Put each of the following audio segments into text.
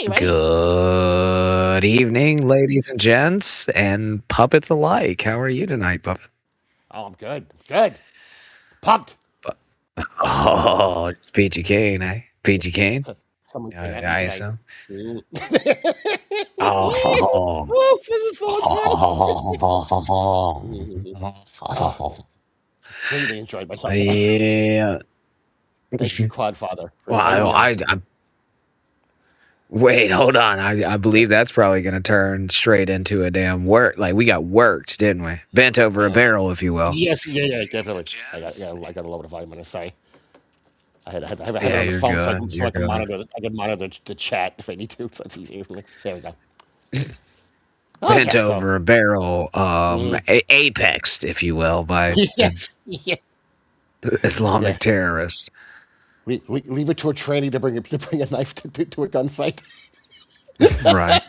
you ready? Good evening, ladies and gents, and puppets alike. How are you tonight, puppet? Oh, I'm good. Good. Pumped. Oh, it's Peachy Kane, eh? Peachy Kane? Someone came Yeah, at me I tonight. assume. Mm. Oh, Oh, this is so much fun. Greatly enjoyed myself tonight. yeah. Thank you, Quadfather, for Well, inviting me on the show. wait, hold on. I believe that's probably going to turn straight into a damn work. Like we got worked, didn't we? Bent over a barrel, if you will. Yes, yeah, definitely. I got to lower the volume on this. Sorry, I had it Yeah, on the you're phone good. so You're I can good. monitor the chat if I need to. So it's easier for me. There we go. Bent Okay, so over a barrel, mm, apexed, if you will, by an yes, yeah, yeah. Islamic terrorist. Leave it to a tranny to bring a knife to a gunfight. Right.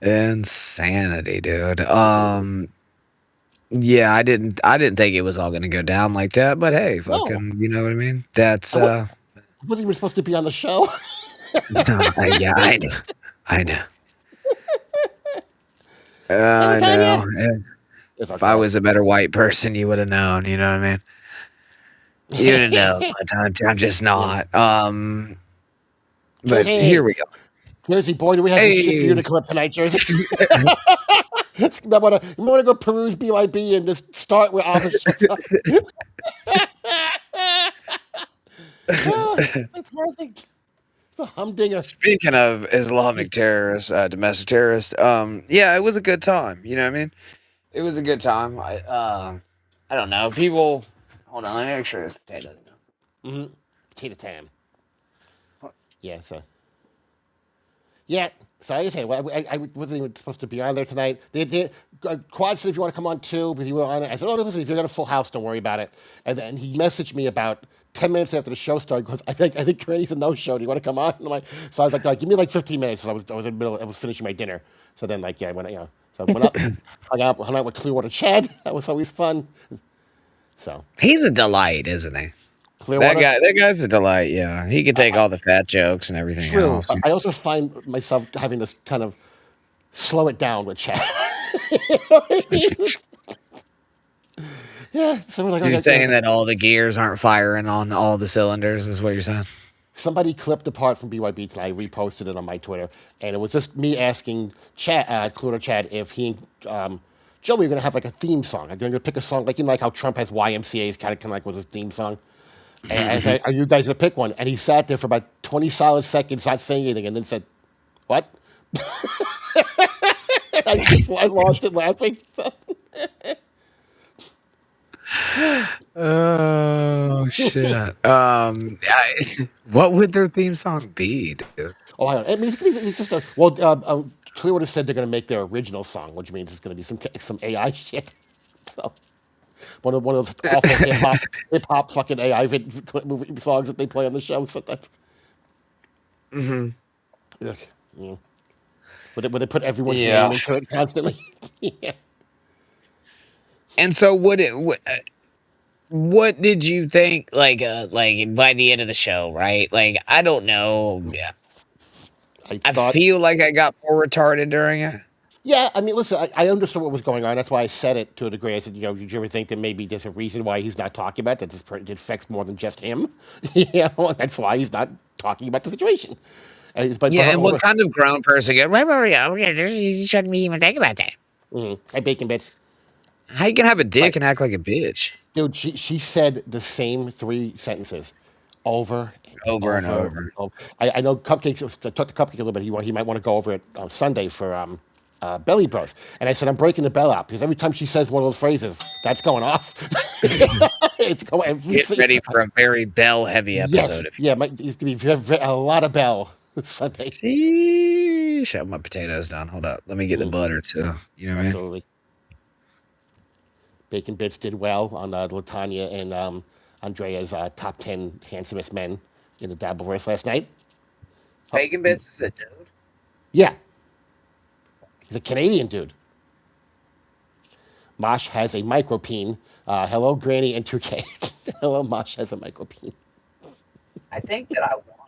Insanity, dude. Yeah, I didn't think it was all gonna go down like that, but hey, No, fucking, you know what I mean? That's I wa- I wasn't even supposed to be on the show. yeah, I know. I know. Hey, I Latanya. know. It's our If I girl. was a better white person, you would have known, you know what I mean? You would have known, but I'm just Yeah. not. But here Jersey. we go. Jersey boy, do we have some shit for you Hey. to clip tonight, Jersey? I wanna go peruse BYB and just start where Alpha shuts up. Oh, fantastic. It's a humdinger. Speaking of Islamic terrorists, domestic terrorists, yeah, it was a good time. You know what I mean? It was a good time. I don't know. People, hold on, let me make sure this potato. Mm-hmm. Potato Tam. Yeah, so yeah. So I say, well, I wasn't even supposed to be on there tonight. Quad said if you want to come on too, because you were on it. I said, oh, listen, if you got a full house, don't worry about it. And then he messaged me about 10 minutes after the show started. Goes, I think Granny's a no show. Do you want to come on? And I'm like, so I was like, give me like 15 minutes. I was in the middle. I was finishing my dinner. So then yeah, I went, so I went up, hung out with Clearwater Chad. That was always fun. So He's a delight, isn't he? Clearwater, That guy's a delight. Yeah, he can take I, all the fat jokes and everything true, else. but I also find myself having to kind of slow it down with Chad. Yeah, so we're like, You're okay, saying that all the gears aren't firing on all the cylinders, is what you're saying? somebody clipped a part from BYB tonight. I reposted it on my Twitter, and it was just me asking Clutter Chad, if he, Joey, are gonna have like a theme song. Are going to pick a song like like how Trump has YMCA's kind of like was his theme song. And I said, are you guys gonna pick one? And he sat there for about 20 solid seconds, not saying anything, and then said, "What?" I lost it laughing. Oh shit. What would their theme song be, dude? Oh, I don't know. I mean, it's just a well. Clearwater said they're going to make their original song, which means it's going to be some AI shit. So one of those awful hip hop fucking AI movie songs that they play on the show sometimes. Ugh, yeah. Would they put everyone's Yeah. name into it constantly? Yeah. And so what did you think like by the end of the show, right? Like I don't know. Yeah. I I thought, feel like I got more retarded during it. yeah. I mean, listen, I understood what was going on. That's why I said it to a degree. I said, did you ever think that maybe there's a reason why he's not talking about that? It affects more than just him. That's why he's not talking about the situation. Yeah, and what kind of grown person go, "Well, yeah, you shouldn't even think about that." Hi, Bacon Bits. How you can have a But dick and act like a bitch dude, she said the same three sentences over and over and over and over? over. I know Cupcakes. I talked to Cupcake a little bit. He might want to go over it on Sunday for Belly Bros. And I said, I'm breaking the bell out because every time she says one of those phrases, that's going off. It's going Get ready for a very bell heavy Yes, episode if yeah, it's gonna be a lot of bell Sunday. you Sheesh, my potatoes done. Hold up. Let me get the Mm, butter too. You know what I mean? absolutely. Bacon Bits did well on Latanya and Andrea's top 10 handsomest men in the Dabbleverse last night. Oh, Bacon bits is a dude. yeah, he's a Canadian dude. Mosh has a micropene. Hello, Granny and 2K. Hello, Mosh has a micropene. I think that I want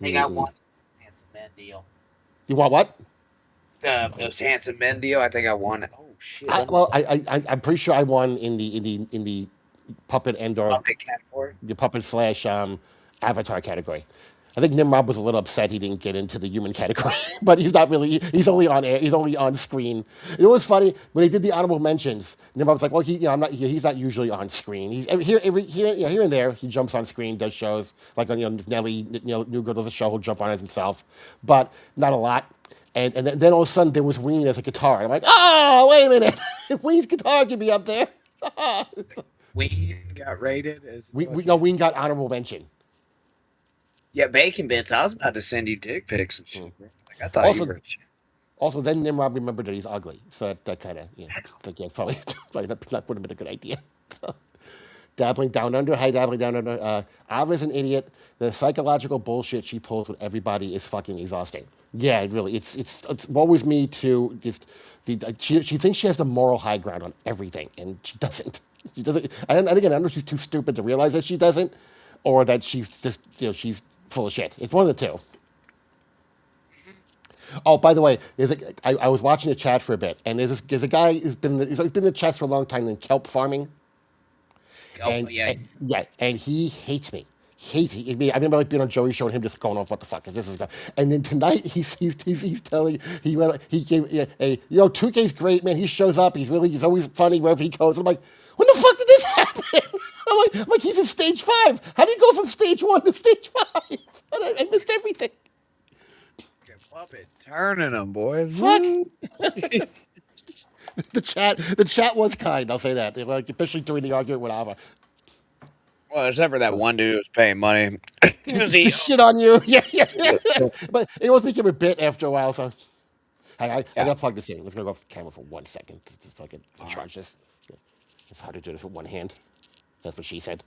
think I won the Handsome Men deal. You want what? The most Handsome Men deal. I think I won it. Oh shit! Let me I'm pretty sure I won in the puppet and or up it category. the puppet slash avatar category. I think Nimrod was a little upset he didn't get into the human category, but he's not really. He's only on air. He's only on screen. It was funny when they did the honorable mentions. Nimrod was like, "Well, I'm not. He's not usually on screen. He's here and there. He jumps on screen, does shows like on Nelly, New Girl does a show. He'll jump on it himself, but not a lot." And then all of a sudden there was Ween as a guitar. I'm like, "Oh, wait a minute! If Ween's guitar could be up there." We got rated as Ween got honorable mention. yeah, bacon bits. I was about to send you dick pics and shit. Bro. Like I thought you Also, were. Also, then Nimrod remembered that he's ugly, so that kind of, like, yeah, probably, probably not would have been a good idea. So, dabbling down under, hi, dabbling down under. Ava's an idiot. The psychological bullshit she pulls with everybody is fucking exhausting. Yeah, really, it's woe is me too. Just she thinks she has the moral high ground on everything, and she doesn't. She doesn't. And again, I don't know if she's too stupid to realize that she doesn't, or that she's just she's full of shit. It's one of the two. Oh, by the way, I was watching the chat for a bit, and there's a guy he's been in the chat for a long time in kelp farming, Oh and, yeah. and yeah, and he hates me. Me. I remember like being on Joey's show and him just going off, what the fuck is this? And then tonight he's telling he gave a 2K's great, man. He shows up. He's always funny wherever he goes. I'm like, when the fuck did this happen? I'm like he's in stage 5. How do you go from stage 1 to stage 5? I missed everything. Puppet turning them, boys. Fuck. The chat was kind. I'll say that. They were especially during the argument with Ava. Well, except for that one dude who's paying money. Shit on you. Yeah. But it always became a bit after a while. So I gotta plug this in. Let's go off the camera for 1 second, just so I can charge this. It's hard to do this with one hand. That's what she said.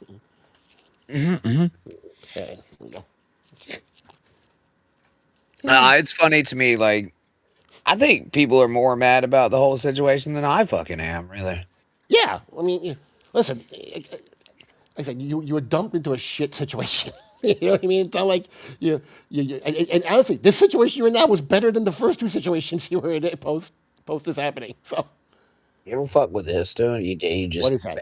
There we go. It's funny to me. Like, I think people are more mad about the whole situation than I fucking am. Really. Yeah, I mean, listen. I said you were dumped into a shit situation. You know what I mean? It's not like and honestly, this situation you're in now was better than the first 2 situations you were in post this happening. So You ever fuck with this, dude? You just what is that?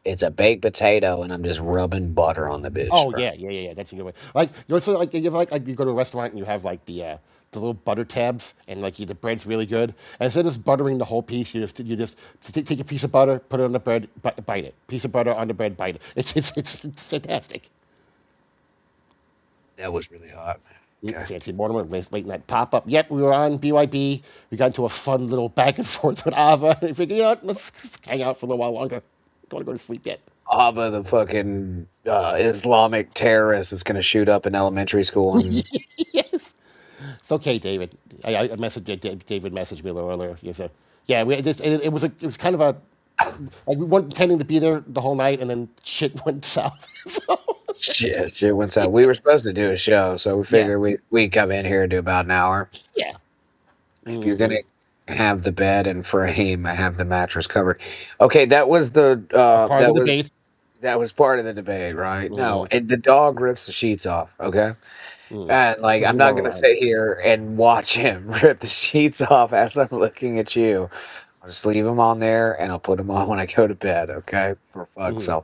it's a baked potato, and I'm just rubbing butter on the bitch. Oh bro. yeah. That's a good way. Like so like you have like you go to a restaurant and you have like the little butter tabs and like the bread's really good. And instead of just buttering the whole piece, you just take a piece of butter, put it on the bread, bite it. Piece of butter on the bread, bite it. It's fantastic. That was really hot. Okay. Fancy Mortimer, late night pop up. Yep, we were on BYB. We got into a fun little back and forth with Ava. We figured, let's hang out for a little while longer. Don't want to go to sleep yet. Ava, the fucking Islamic terrorist, is gonna shoot up an elementary school. And Yes. It's okay, David. I messaged David messaged me a little earlier. Yes, sir. Yeah, it was kind of a like we weren't intending to be there the whole night, and then shit went south. So shit went south. We were supposed to do a show, so we figured we'd come in here and do about an hour. yeah. If you're gonna have the bed and frame, I have the mattress covered. Okay, that was the Part of the debate. that was part of the debate, right? No, Mhm. and the dog rips the sheets off. Okay, and like I'm not gonna sit here and watch him rip the sheets off as I'm looking at you. I'll just leave them on there, and I'll put them on when I go to bed. Okay, for fuck's sake.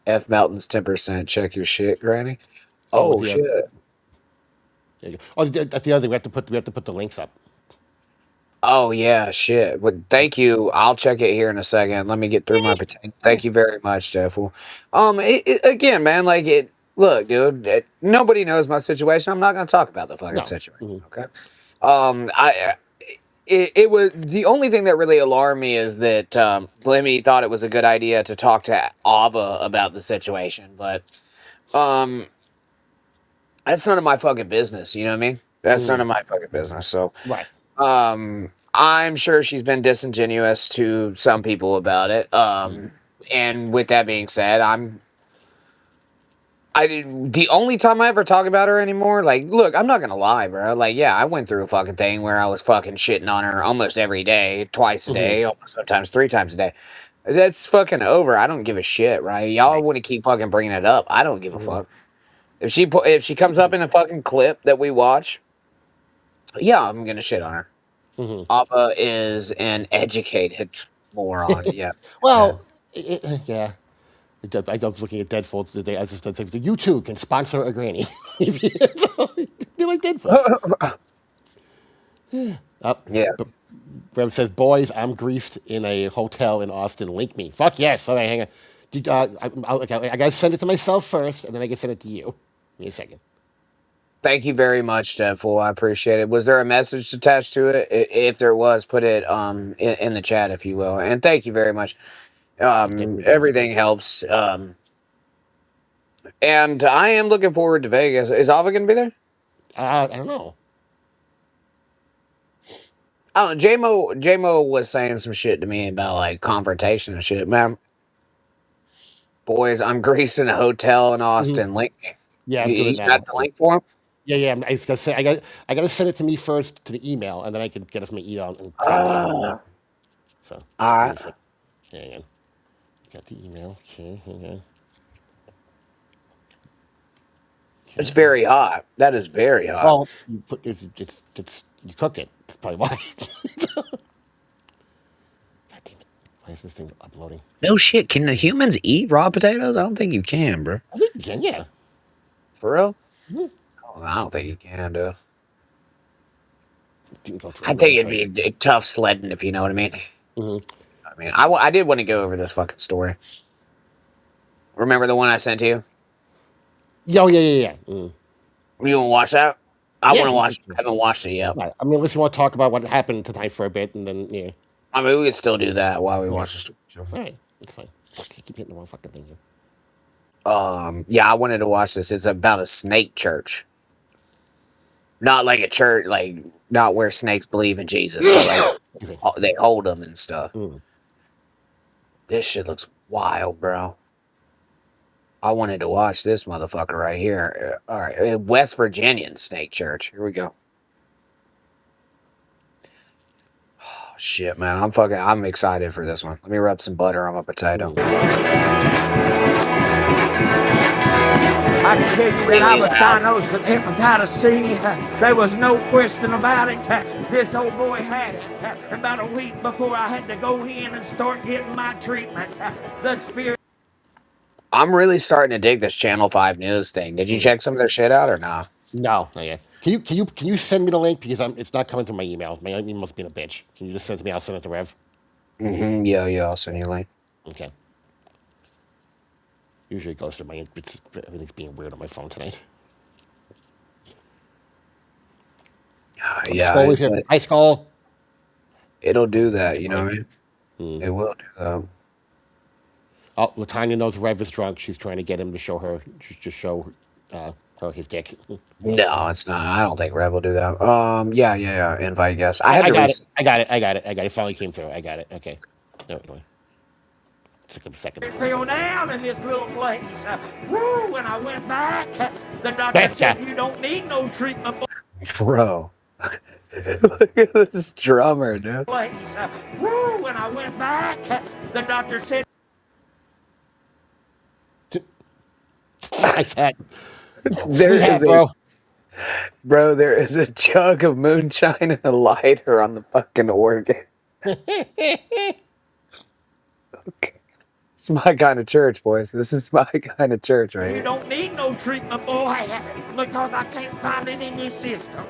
F Melton's 10%. Check your shit, Granny. Oh yeah. shit. There you go. Oh, that's the other thing. We have to put the links up. Oh yeah, shit. Well, thank you. I'll check it here in a second. Let me get through my potato. Thank you very much, Jeffel. Again, man, like it. Look, dude. Nobody knows my situation. I'm not gonna talk about the fucking No. situation. Okay. It was the only thing that really alarmed me is that Lemmy thought it was a good idea to talk to Ava about the situation, but that's none of my fucking business. You know what I mean? That's none of my fucking business. So. Right. I'm sure she's been disingenuous to some people about it. And with that being said, the only time I ever talk about her anymore, like, look, I'm not gonna lie, bro. Like, yeah, I went through a fucking thing where I was fucking shitting on her almost every day, twice a day, sometimes 3 times a day. That's fucking over. I don't give a shit, right? Y'all want to keep fucking bringing it up. I don't give a fuck. If she comes up in a fucking clip that we watch, yeah, I'm gonna shit on her. Appa is an educated moron. Yeah. Well, yeah. I was looking at Deadfoot today. I just said, you too can sponsor a granny. If you, be like Deadfoot. Yeah. But Rev says, boys, I'm greased in a hotel in Austin. Link me. Fuck yes. All right, hang on. I got to send it to myself first, and then I can send it to you. Give me a second. Thank you very much, Deadpool. I appreciate it. Was there a message attached to it? If there was, put it in the chat, if you will. And thank you very much. Everything helps. And I am looking forward to Vegas. Is Ava gonna be there? I don't know. Oh, JMO was saying some shit to me about like confrontation and shit, man. Boys, I'm greasing a hotel in Austin. Link me. Yeah, I'm You, doing you it now. got the link for him? Yeah. I was gonna say I got to send it to me first to the email, and then I can get it from my email and so. All right. Hang on. Got the email. Okay, hang on. It's very hot. That is very hot. Well, you put it's you cooked it. That's probably why. God damn it! Why is this thing uploading? No shit. Can the humans eat raw potatoes? I don't think you can, bro. I think you can. Yeah. For real? Mhm. I don't think you can, dude. Didn't go through. I think it'd be tough sledding, if you know what I mean. I mean, I did want to go over this fucking story. Remember the one I sent to you? Yeah. You want to watch that? I Yeah. want to watch it. I haven't watched it yet. Right. I mean, unless you want to talk about what happened tonight for a bit, and then yeah. I mean, we could still do that while we watch the story. All right, that's fine. I keep hitting the wrong fucking thing here. Yeah, I wanted to watch this. It's about a snake church. Not like a church, like not where snakes believe in Jesus. But like, they hold them and stuff. This shit looks wild, bro. I wanted to watch this motherfucker right here. All right, West Virginian snake church. Here we go. Oh, shit, man. I'm excited for this one. Let me rub some butter on my potato. I can tell you that I was diagnosed with hepatitis C. There was no question about it. This old boy had it. About a week before I had to go in and start getting my treatment. The spirit. I'm really starting to dig this Channel 5 News thing. Did you check some of their shit out or not? No, not yet. Can you send me the link because it's not coming through my email. My email must be in a bitch. Can you just send it to me? I'll send it to Rev. Yeah. I'll send you a link. Okay. Usually it goes through my. Everything's being weird on my phone tonight. Yeah. Skull is here. Hi, Skull. It'll do that, you know what I mean? It will do that. Oh, Latanya knows Rev is drunk. She's trying to get him to show her her his dick. No, it's not. I don't think Rev will do that. Yeah. Invite guests. I got it. I got it. It finally came through. I got it. Okay. No, anyway. Took him a second. Fell down in this little place. Woo! When I went back, the doctor said you don't need no treatment. Bro. Look at this drummer, dude. Woo! When I went back, the doctor said. Nice hat. There hat, is bro. Bro, there is a jug of moonshine and a lighter on the fucking organ. Okay. It's my kind of church, boys. This is my kind of church right You here. don't need no treatment, boy, because I can't find it in your system.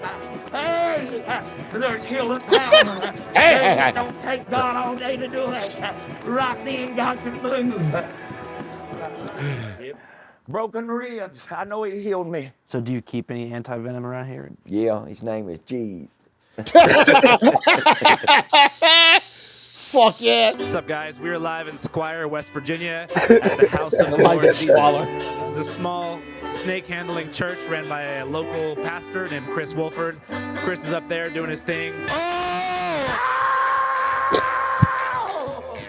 Hey, there's healing power. Hey. It don't take God all day to do it. Right then, God can move. Broken ribs. I know He healed me. So do you keep any anti-venom around here? Yeah, his name is Cheese. Fuck yeah. What's up, guys? We're live in Squire, West Virginia, at the House of the Like Lord a Jesus. squalor. This is a small snake-handling church ran by a local pastor named Chris Wolford. Chris is up there doing his thing.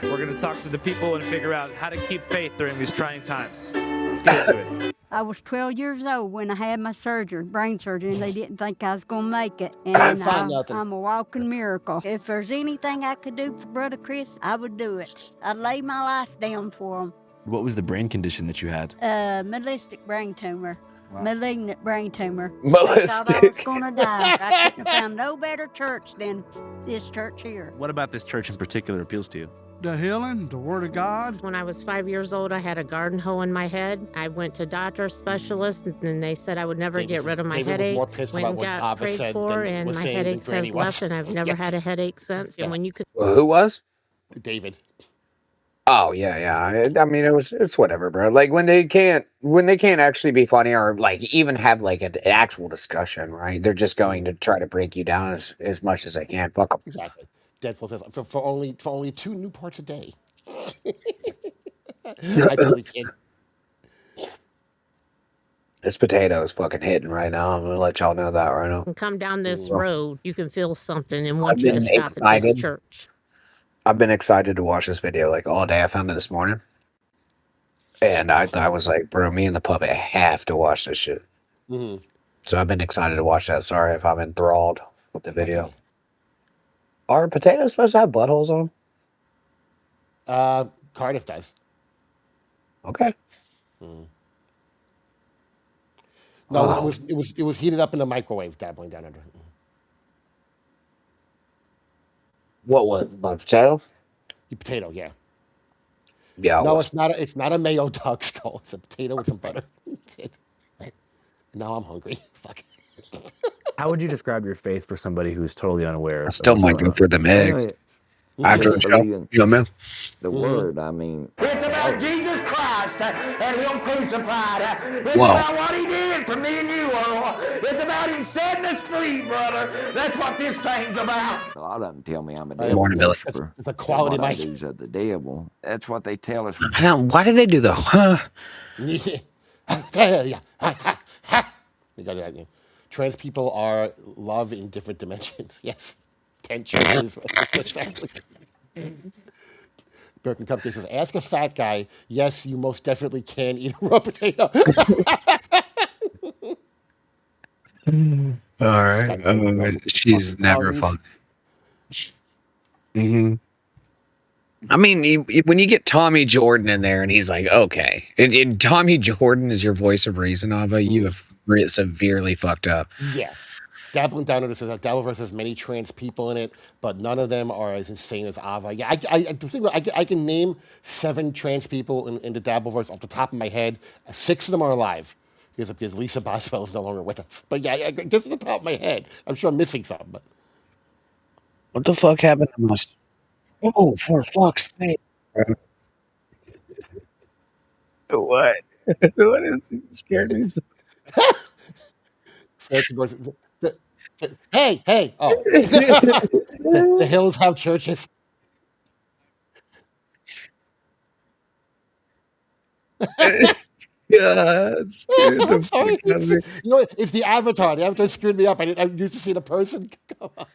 We're going to talk to the people and figure out how to keep faith during these trying times. Let's get into it. I was 12 years old when I had my surgery, brain surgery, and they didn't think I was going to make it. Couldn't And find nothing. I'm a walking miracle. If there's anything I could do for Brother Chris, I would do it. I'd lay my life down for him. What was the brain condition that you had? Melistic brain tumor. malignant brain tumor. They thought I was Molested. gonna die. I couldn't have found no better church than this church here. What about this church in particular appeals to you? The healing, the Word of God. When I was 5 years old, I had a garden hoe in my head. I went to doctor specialist, and they said I would never David get was- rid of my David was more headaches. pissed Went about and what got Ava prayed said for, than and was my saying than headaches Granny has was. left, and I've never Yes. had a headache since. Yeah. And when you could Who was? David. Oh yeah. I mean, it's whatever, bro. Like when they can't actually be funny or like even have like an actual discussion, right? They're just going to try to break you down as much as they can. Fuck them. Exactly. Deadpool says for only 2 new parts a day. I totally kid. This potato is fucking hitting right now. I'm gonna let y'all know that right now. come down this Well, road, you can feel something and want I've you to been stop at this excited. church. I've been excited to watch this video like all day. I found it this morning, and I was like, bro, me and the puppet have to watch this shit. Mhm. So I've been excited to watch that. Sorry if I'm enthralled with the video. Are potatoes supposed to have buttholes on them? Cardiff does. Okay. No, Oh. it was heated up in the microwave, dabbling down under. What was a potato? The potato, yeah. Yeah. No, it's not a mayo dog skull. It's a potato with some butter. Now I'm hungry. Fuck. How would you describe your faith for somebody who's totally unaware? I of still what's might going go on? for them eggs after the Just show. believing You know what I mean? the Word. I mean, It's about Jesus Christ and Him crucified. It's Whoa. about what He did for me and you, Earl. It's about Him setting us free, brother. That's what this thing's about. a lot of them tell me I'm a Good devil morning, Billy. worshiper. It's a quality What I mic. do's of the devil. That's what they tell us. I don't. Why do they do the huh? Yeah. You got that, yeah. Trans people are love in different dimensions. Yes. Tension is exactly. Broken Cupcake says, ask a fat guy. Yes, you most definitely can eat a raw potato. All right. She's never fun. Mm-hmm. I mean, when you get Tommy Jordan in there and he's like, okay, and Tommy Jordan is your voice of reason, Ava, you have severely fucked up. Yeah. Dabbling down into says Dabbleverse has many trans people in it, but none of them are as insane as Ava. Yeah, I can name 7 trans people in the Dabbleverse off the top of my head. 6 of them are alive because Lisa Boswell is no longer with us. But yeah, just at the top of my head, I'm sure I'm missing some. But What the fuck happened to my... Oh, for fuck's sake, bro. What? What is he scared me so... Fancy goes, hey, oh, the hills have churches. Yeah, I'm sorry. You know, it's the Avatar. The Avatar screwed me up. I used to see the person. Come on.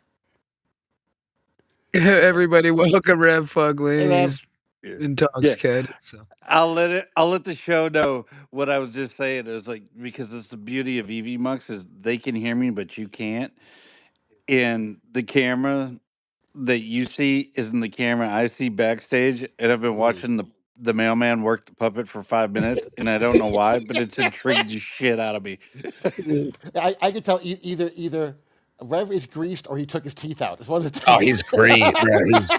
Everybody, welcome Rev Fugly. Hey, Rev. He's intoxicated. So. I'll let the show know what I was just saying. It was like, because it's the beauty of EV Mux is they can hear me, but you can't. And the camera that you see isn't the camera I see backstage. And I've been watching the mailman work the puppet for 5 minutes, and I don't know why, but it's intrigued the shit out of me. I could tell either Rev is greased or he took his teeth out. It's one of the two. Oh, he's great, bro. He's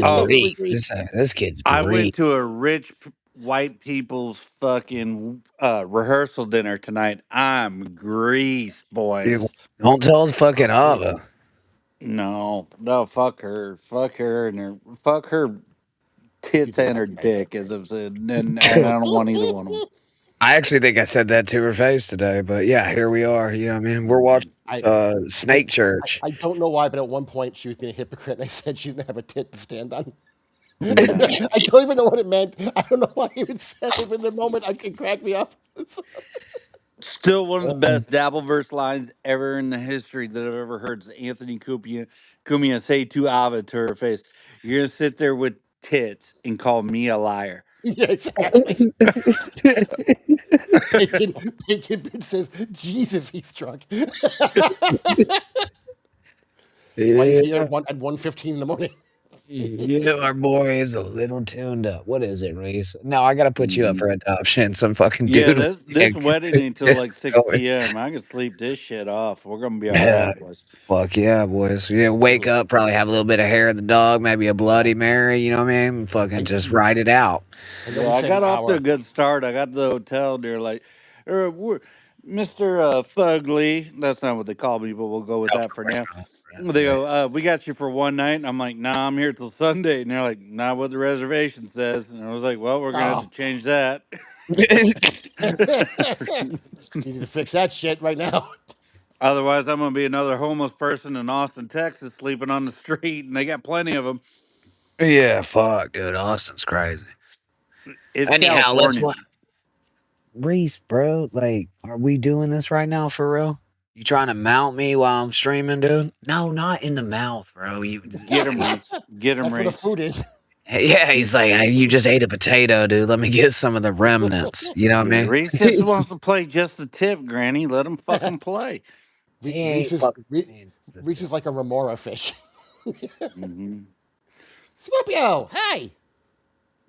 totally great. greased. This kid's I great. went to a rich white people's fucking rehearsal dinner tonight. I'm greased, boys. Don't tell fucking Ava. No, fuck her, fuck her tits and her dick, as I've said, and I don't want either one of them. I actually think I said that to her face today, but yeah, here we are. You know what I mean? We're watching Snake Church. I don't know why, but at one point she was being a hypocrite and I said she didn't have a tit to stand on. I don't even know what it meant. I don't know why he would say it, but in the moment it cracked me up. Still one of the best Dabbleverse lines ever in the history that I've ever heard is Anthony Cumia say to Ava to her face, "You're gonna sit there with tits and call me a liar." Yeah, exactly. Bacon Bitch says, Jesus, he's drunk. Why is he here at 1:15 in the morning? Yeah, our boy is a little tuned up. What is it, Reese? No, I gotta put you up for adoption. Some fucking Yeah, dude. this wedding ain't till like Just 6 going- p.m. I can sleep this shit off. We're gonna be all Yeah, right, boys. fuck yeah, boys. Yeah, wake up, probably have a little bit of hair of the dog, maybe a Bloody Mary. You know what I mean? Fucking just ride it out. I know Yeah, you I said an got off to a hour. good start. I got to the hotel. They're like, we're, Mr. Fugly. That's not what they call me, but we'll go with Of that for course now. not. They Right. go, we got you for one night. And I'm like, nah, I'm here till Sunday. And they're like, not what the reservation says. And I was like, well, we're going to have Oh, to change that. easy to fix that shit right now. Otherwise, I'm going to be another homeless person in Austin, Texas, sleeping on the street. And they got plenty of them. Yeah, fuck, dude. Austin's crazy. It's Anyhow, let's California. what Reese, bro. Like, are we doing this right now for real? You trying to mount me while I'm streaming, dude? No, not in the mouth, bro. You Get him, Reese. Get him, That's where the Reese. food is. Yeah, he's like, "Hey, you just ate a potato, dude. Let me get some of the remnants. You know what I Yeah, mean? Reese just wants to play just the tip, Granny. Let him fucking play. He ain't Reese's, fucking Re- playing the Reese's tip. like a remora fish. Hmm. Scorpio, hey.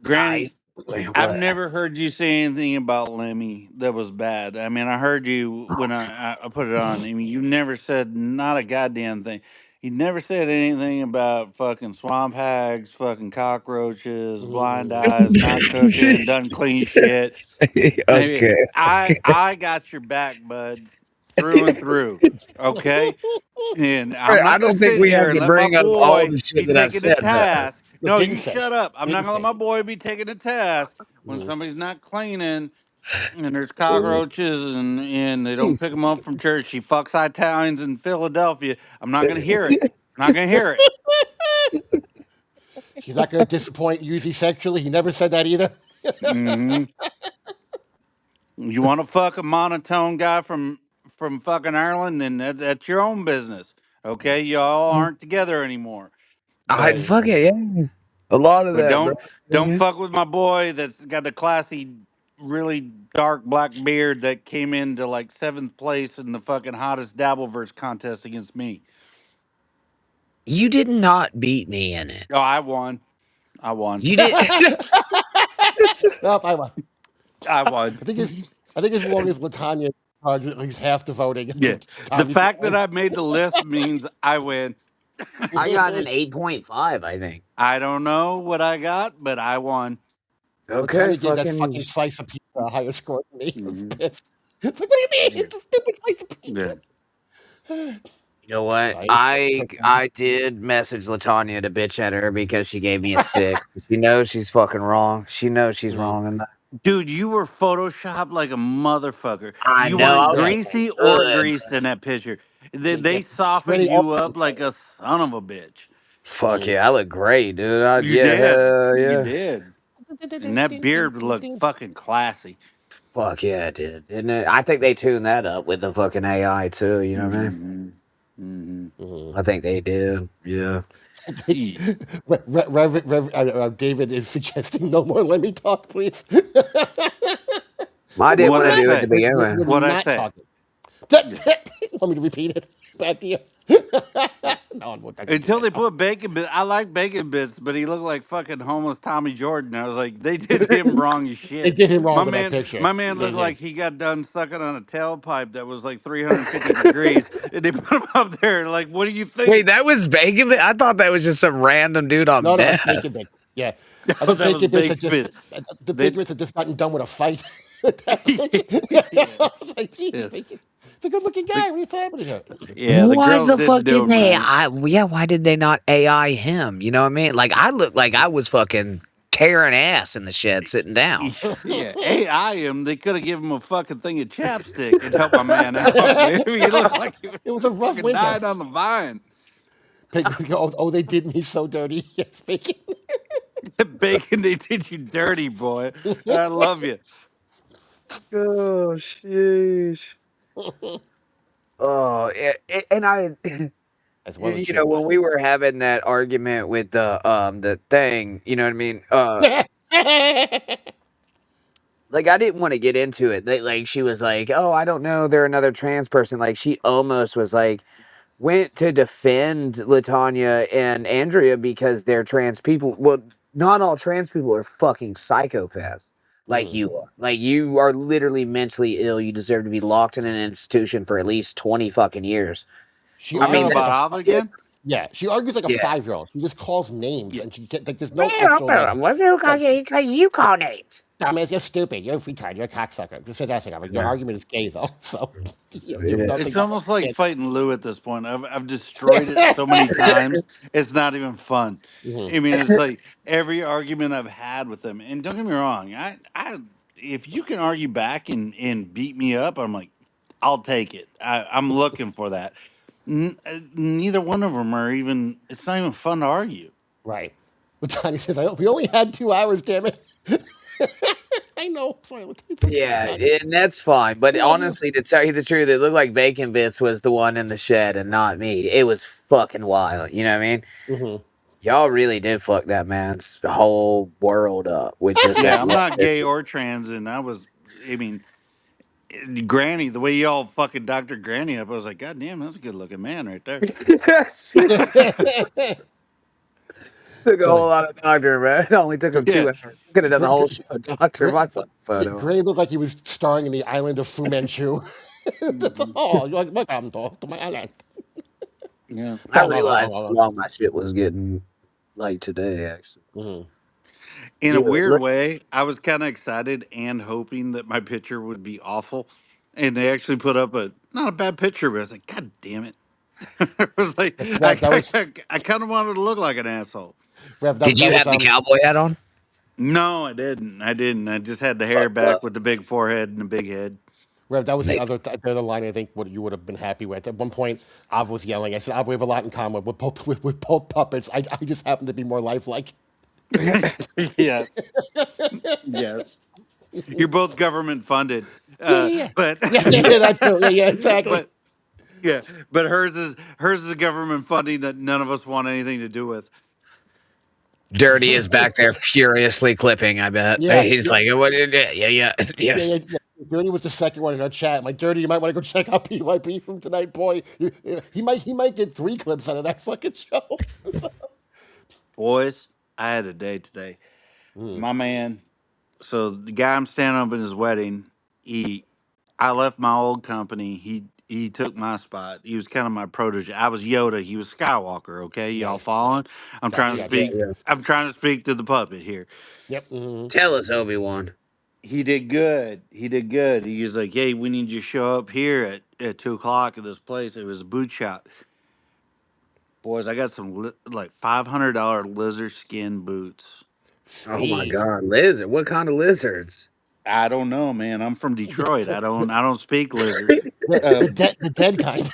Granny, Nice. Wait, I've what? never heard you say anything about Lemmy that was bad. I mean, I heard you when I put it on. I mean, you never said not a goddamn thing. You never said anything about fucking swamp hags, fucking cockroaches, blind eyes, not cooking, doesn't clean shit. Maybe Okay. I got your back, bud, through and through. Okay? And I'm I not gonna don't think sit we here have and to let my bring up all boy the shit be that I've taken to said, though. task. But No, didn't you say. shut up. I'm not Didn't gonna let say. my boy be taken to task when Mhm. somebody's not cleaning and there's cockroaches and they don't pick them up from church. She fucks Italians in Philadelphia. I'm not gonna hear it. I'm not gonna hear it. She's not going to disappoint Yuzi sexually. He never said that either. Hmm. You want to fuck a monotone guy from fucking Ireland? Then that's your own business. Okay, y'all aren't together anymore. I'd But fuck it, yeah. A lot of but that, bro. don't fuck with my boy that's got the classy, really dark black beard that came into like 7th place in the fucking hottest Dabbleverse contest against me. You did not beat me in it. Oh, I won. I won. You did. Nope, I won. I won. I think as long as Latanya charged at least half the voting, Yeah. The Tommy's fact that going. I made the list means I win. I got an 8.5, I think. I don't know what I got, but I won. Okay, Latanya gave that fucking. fucking slice of pizza a higher score than me. I was Mhm. pissed. It's like, what do you mean? Yeah. It's a stupid slice of Yeah. pizza. You know what? Right? I did message Latanya to bitch at her because she gave me a 6. She knows she's fucking wrong. She knows she's wrong in that. Dude, you were photoshopped like a motherfucker. I You know. I weren't was greasy or good. greased in that picture. They Yeah, softened Granny you also up like a son of a bitch. Fuck yeah, I look great, dude. You Yeah, did. hell You yeah. did. And that beard would look fucking classy. Fuck yeah, it did. Didn't it? I think they tuned that up with the fucking AI too. You know what I mean? Mm-hmm. I think they did. Yeah. David is suggesting no more. Let me talk, please. I didn't What'd want to I do it say? to begin with. We're What'd I not say? talking. Want me to repeat it? Back to you. No, I'm not gonna do Until they that. put Bacon Bits. I like Bacon Bits, but he looked like fucking homeless Tommy Jordan. I was like, they did him wrong as They shit. did him wrong with that picture. My man They looked did. like he got done sucking on a tailpipe that was like 350 degrees, and they put him up there. Like, what do you think? Wait, that was Bacon? I thought that was just some random dude on No, meth. it's Bacon Bits. Yeah. I Oh, think that was Bacon Bits had Bacon just Bits. the They, Bacon Bits had just gotten done with a fight. I was like, geez, yeah. Bacon. It's a good looking guy. What's happening here? Yeah, the Why girls the fuck didn't do didn't him they? right. Why did they not AI him? You know what I mean? Like I looked like I was fucking tearing ass in the shed sitting down. Yeah, AI him. They could have given him a fucking thing of chapstick and helped my man out. Maybe he looked like he It was a rough fucking winter. died on the vine. Oh, they did me so dirty. Yes, Bacon. Bacon, they did you dirty, boy. I love you. Oh sheesh. Oh, and I, As well as you know, you. when we were having that argument with the thing, you know what I mean? Like I didn't want to get into it. Like she was like, "Oh, I don't know, they're another trans person." Like she almost was like, went to defend Latanya and Andrea because they're trans people. Well, not all trans people are fucking psychopaths like you are. Like, you are literally mentally ill. You deserve to be locked in an institution for at least 20 fucking years. She I mean, argues like about Ava again? yeah, she argues like a Yeah. 5-year-old. She just calls names, and she get like there's no Yeah, actual. Like, what do you call names? dumbass, you're stupid. You're a retard. You're a cocksucker. It's fantastic. Your Yeah. argument is gay though, so you Yeah. have nothing. It's almost like fighting Lou at this point. I've destroyed it so many times. It's not even fun. Mhm. I mean, it's like every argument I've had with them. And don't get me wrong, I if you can argue back and beat me up, I'm like, I'll take it. I'm looking for that. Neither one of them are even. It's not even fun to argue. Right. Latanya says, we only had 2 hours, damn it. I know. Sorry, Latanya. Yeah, and that's fine. But honestly, to tell you the truth, it looked like Bacon Bits was the one in the shed and not me. It was fucking wild. You know what I mean? Mhm. Y'all really did fuck that man's whole world up with just Yeah, that. I'm one not gay picture. or trans, and I mean, Granny, the way y'all fucking Dr. Granny up, I was like, God damn, that's a good looking man right there. Took a whole lot of doctor, man. It only took him Yeah. 2 hours. Could have done the whole show, doctor. My fucking photo. Gray looked like he was starring in the island of Fu Manchu. Oh, you're like, welcome to my island. Yeah. I realized how long my shit was getting like today, actually. Mhm. In a Yeah, weird look- way, I was kind of excited and hoping that my picture would be awful. And they actually put up not a bad picture, but I was like, God damn it. I was like, Right, that was- I kind of wanted to look like an asshole. Rev, Did you have the cowboy hat on? No, I didn't. I just had the hair back with the big forehead and the big head. Rev, that was the other line I think what you would have been happy with. At one point, Av was yelling. I said, Av, we have a lot in common. We're both, we're both puppets. I just happen to be more lifelike. Yes. Yes. You're both government funded. Yeah. But Yeah, that too. Yeah, exactly. But yeah, but hers is the government funding that none of us want anything to do with. Dirty is back there furiously clipping, I bet. Yeah, He's yeah. like, what did it? Yeah. Yes. Yeah. Dirty was the second one in our chat. My Dirty, you might want to go check out PYP from tonight, boy. He might get 3 clips out of that fucking show. Boys, I had a day today. My man, so the guy I'm standing up at his wedding, I left my old company. He took my spot. He was kind of my protege. I was Yoda. He was Skywalker. Okay, y'all Nice. following? I'm trying to Gotcha. speak. Yeah. I'm trying to speak to the puppet here. Yep. Mm-hmm. Tell us, Obi-Wan. He did good. He did good. He was like, "Hey, we need you to show up here at 2 o'clock at this place." It was a boot shop. Boys, I got some like $500 lizard skin boots. Oh my Sweet. God, lizard! What kind of lizards? I don't know, man. I'm from Detroit. I don't speak lizard. The dead kind.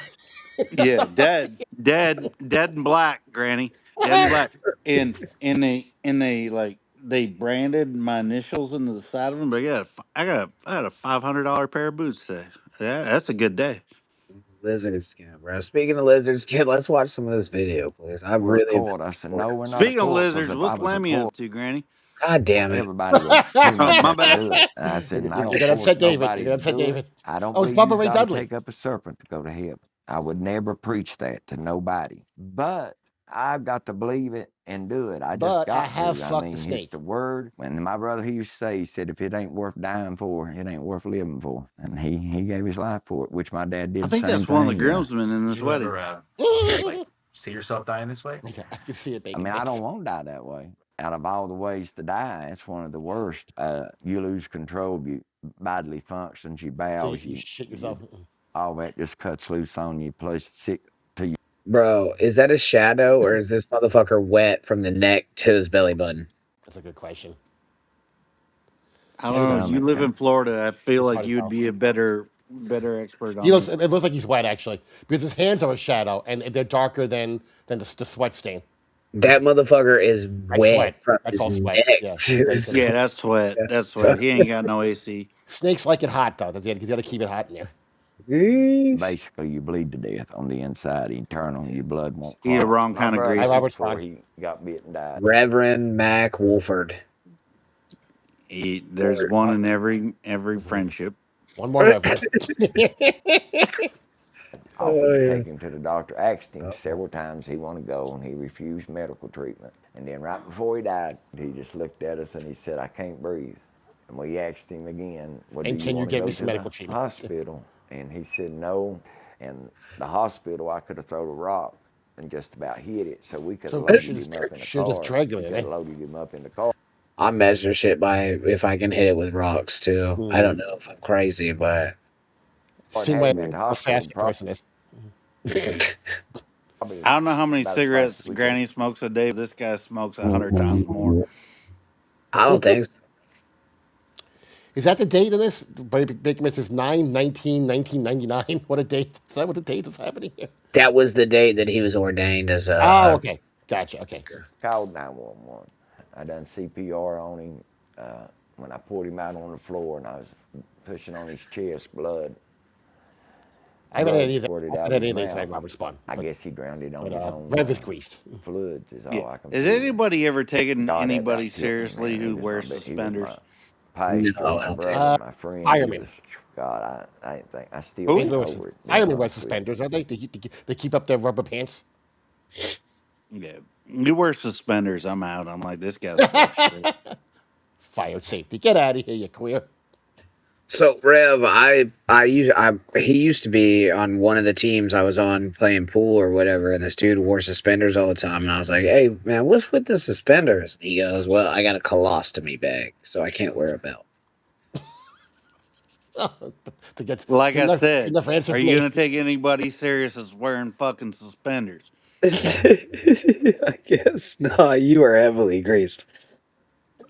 Yeah, dead and black, Granny, dead and black. And they branded my initials into the side of them. But I got a $500 pair of boots today. Yeah, that's a good day. Lizard skin, bro. Speaking of lizard skin, let's watch some of this video, please. I We're a really. court. I said, no, we're not. Speaking a of court, 'cause lizards, if what's I was a Lemmy court, up to, Granny? God damn it! everybody would pretty much My have to bad. do it. And I said, and I don't You're gonna force upset David. nobody You're gonna to upset do it. David. I don't Oh, it's believe Bubba you Ray gotta Dudley. take up a serpent to go to heaven. I would never preach that to nobody. But I've got to believe it and do it. I just But got I have to. fucked I a mean, it's snake. the word. When my brother, he used to say, he said, if it ain't worth dying for, it ain't worth living for. And he gave his life for it, which my dad did I the think same that's one of the thing, you know. groomsmen in this wedding. Like, see yourself dying this way? Okay, I can see it, I Bacon. mean, I Bits. don't want to die that way. Out of all the ways to die, it's one of the worst. You lose control of your bodily functions, your So bowels, you shit yourself. all that just cuts loose on you. Plus, sick to you. Bro, is that a shadow or is this motherfucker wet from the neck to his belly button? That's a good question. I don't know. Yeah. You live in Florida. I feel It's like hard to you'd tell. be a better expert on He looks. this. It looks like he's wet actually, because his hands are a shadow, and they're darker than the sweat stain. That motherfucker is I wet sweat. from That's his all sweat. neck. Yeah. to his- Yeah, that's sweat. That's sweat. He ain't got no AC. Snakes like it hot though. You got to keep it hot in there. Basically, you bleed to death on the inside, internal. Your blood won't. He the clot. wrong My kind of brother, grease. Hi, Robert before Stein. he got bit and died. Reverend Mac Wolford. There's one in every friendship. One more Reverend. offered to take him to the doctor, asked him several times he wanted to go, and he refused medical treatment. And then right before he died, he just looked at us and he said, "I can't breathe." And we asked him again, "Well, And do can you want get to go me to some the medical treatment?" hospital?" And he said no. And the hospital, I could have thrown a rock and just about hit it, so we could have So loaded should've- him up in the should've car. dragged him We in, could have eh? loaded him up in the car. I measure shit by if I can hit it with rocks too. I don't know if I'm crazy, but Same had way him at the how hospital, fast a person is. probably I don't know how many about as fast cigarettes as we could. Granny smokes a day. But this guy smokes 100 times more. I don't think so. Is that the date of this? Big Mrs. 9/19/1999. What a date! Is that what the date is happening here? That was the date that he was ordained as a. Oh, okay. Gotcha. Okay. Called 911. I done CPR on him when I pulled him out on the floor and I was pushing on his chest, blood. I haven't had Blood any of that. squirted I out haven't had his anything mouth. tonight, Robert Spawn. I guess he drowned it on But his own. Rev is greased. Fluids is all Yeah. I can Is feel. anybody ever taken God, that anybody about killed me, seriously man. He who was wears my- he was suspenders? my pastor, No, I my don't brother, my friend. He Fireman. was- God, I ain't think I still Who? ain't Firemen over it. wear suspenders, aren't they? They keep up their rubber pants. Yeah. You wear suspenders. I'm out. I'm like, this guy's full of shit. Fire safety. Get out of here, you queer. So Rev, he used to be on one of the teams I was on playing pool or whatever, and this dude wore suspenders all the time, and I was like, "Hey man, what's with the suspenders?" And he goes, "Well, I got a colostomy bag, so I can't wear a belt." To get, Like you I never- said, you never answered are me. you going to take anybody serious that's wearing fucking suspenders? I guess no. You are heavily greased.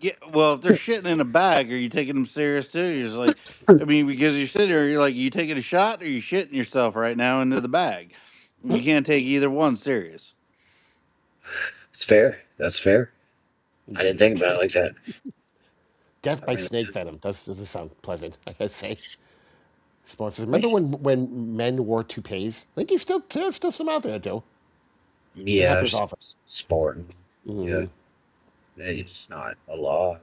Yeah, well, if they're shitting in a bag, are you taking them serious too? You're just like, I mean, because you're sitting there, you're like, you taking a shot or you shitting yourself right now into the bag? You can't take either one serious. It's fair. That's fair. I didn't think about it like that. Death by snake venom doesn't sound pleasant, I gotta say. Sponsors. Remember when men wore toupees? I think there's still some out there, too. Yeah, happens often. sporting. Yeah, it's not a law.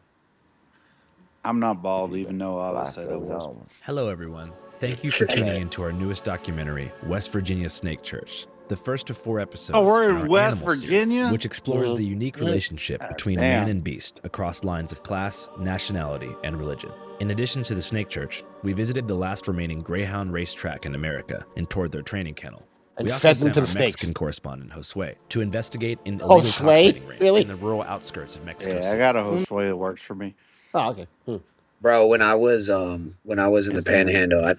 I'm not bald, even though I Life said I goes was. on. Hello, everyone. Thank you for tuning into our newest documentary, West Virginia Snake Church. The first of 4 episodes Oh, we're in our West Animal series, Virginia? which explores the unique relationship God between damn. man and beast across lines of class, nationality, and religion. In addition to the Snake Church, we visited the last remaining Greyhound racetrack in America and toured their training kennel. And We also fed them sent to our the snakes. Mexican correspondent, Josue, to investigate an illegal Josue? cockfighting range Really? in the rural outskirts of Mexico Yeah, City. I got a Josue that works for me. Oh, okay. Bro, when I was in the Panhandle, I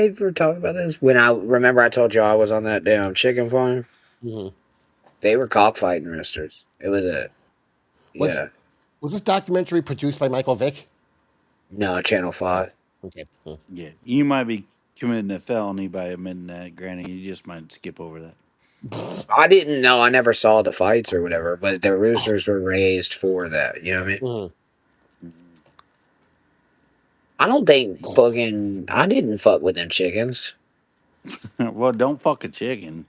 ever talk about this? When I remember, I told you I was on that damn chicken farm. Mhm. They were cockfighting roosters. It was Was- Was this documentary produced by Michael Vick? No, Channel 5. Okay. Yeah, you might be committing a felony by admitting that, Granny. You just might skip over that. I didn't know. I never saw the fights or whatever, but the roosters were raised for that. You know what I mean? Mhm. I don't think I didn't fuck with them chickens. Well, don't fuck a chicken.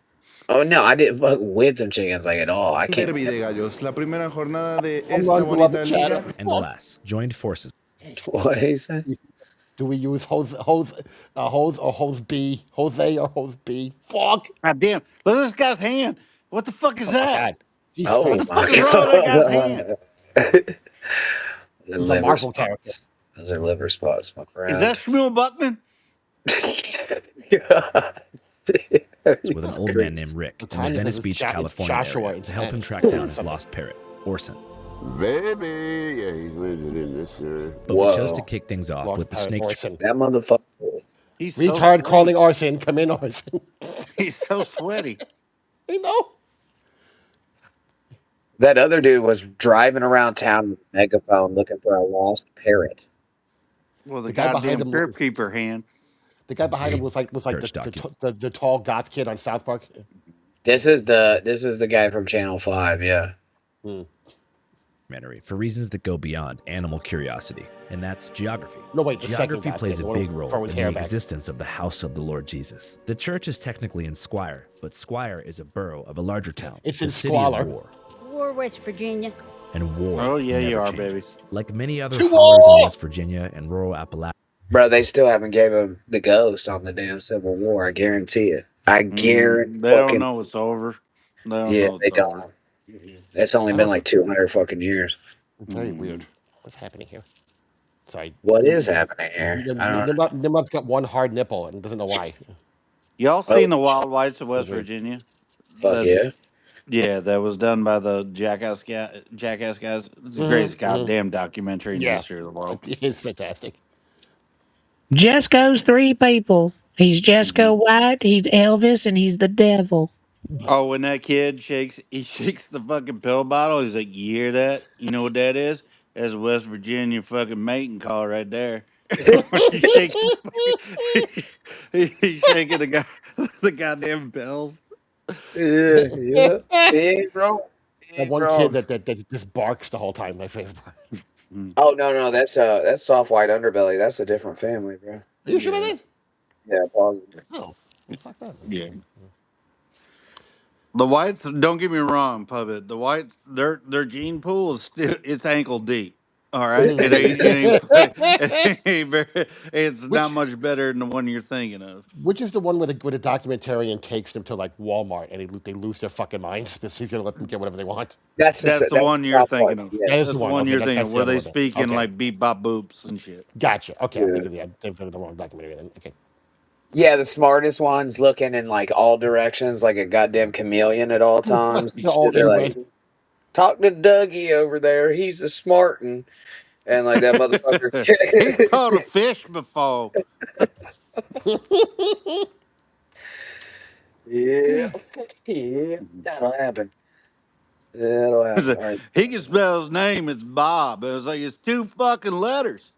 Oh no, I didn't fuck with them chickens like at all. I can't. Derby de Gallos, la primera jornada de Home esta run, beloved bonita chatter. liga. And alas, joined forces. What did he say? Do we use hose or hose B? Jose or hose B? Fuck. God damn. Look at this guy's hand. What the fuck is that? God. Jesus Oh Christ. my What's wrong with that guy's hand? He's a Marvel character. Those are liver spots, my friend. Is that Shmuel Buckman? With an old man named Rick in the Tiny Venice says Beach, it's California Joshua area to help him instead. track down his lost parrot, Orson. Baby, yeah, he's living in this area. But we chose to kick things off Lost with the parrot snake Orson. That motherfucker. He's Retard so calling Orson. Come in, Orson. He's so sweaty. You know? That other dude was driving around town with a megaphone looking for a lost parrot. Well, the guy behind goddamn him- crypt keeper hand. The guy behind him was like Church the tall goth kid on South Park. This is the guy from Channel 5, yeah. documentary for reasons that go beyond animal curiosity, and that's geography. No, wait, the second Geography guy, plays the a one who big role throw his in hair the back. existence of the house of the Lord Jesus. The church is technically in Squire, but Squire is a borough of a larger town. It's the in city of Squalor. War. War, West Virginia. And war. Oh, yeah, you never are, changes. baby. Like many other To hollers war! in West Virginia and rural Appalachia, Bro, they still haven't gave him the ghost on the damn Civil War. I guarantee it. I guarantee They don't fucking know it's over. They don't yeah, know they it's over. don't. It's only I been don't. like 200 fucking years. Very weird. What's happening here? Sorry. What is happening here? I don't know. Nimrod's got one hard nipple and doesn't know why. Y'all Oh, seen the Wild Whites of West Weird. Virginia? fuck That's yeah. yeah, that was done by the Jackass guys. It's the greatest goddamn documentary in the Yeah, history of the world. it's fantastic. Jesco's three people. He's Jesco White, he's Elvis, and he's the devil. Oh, when that kid shakes the fucking pill bottle. He's like, "You hear that? You know what that is? That's a West Virginia fucking mating call right there." he shakes the fucking, he's shaking the goddamn bells. Yeah, yeah. He ain't wrong. He That ain't one kid wrong. that just barks the whole time. My favorite part. Oh no, that's soft white underbelly. That's a different family, bro. Are you sure about that? Yeah, positive. Oh, fuck that. Yeah. The whites, don't get me wrong, Puppet. The whites, their gene pool is still it's ankle deep. All right, it ain't it's not which much better than the one you're thinking of. which is the one where the documentarian takes them to like Walmart and they lose their fucking minds because he's gonna let them get whatever they want. That's the That's one the you're soft white. thinking of. Yeah, That is the That's the one. one Okay, you're thinking that's of, the where other they one. Then. speak in Okay, like beep bop boops and shit. gotcha. Okay, I'm yeah. thinking I'm thinking of the wrong documentary then. Okay. Yeah, the smartest ones looking in like all directions, like a goddamn chameleon at all times. They're all They're like, inbred. talk to Dougie over there. He's a smartin'. And like that motherfucker. He's caught a fish before. Yeah. Yeah. That'll happen. That'll happen. All right. He can spell his name. It's Bob. It was like it's two fucking letters.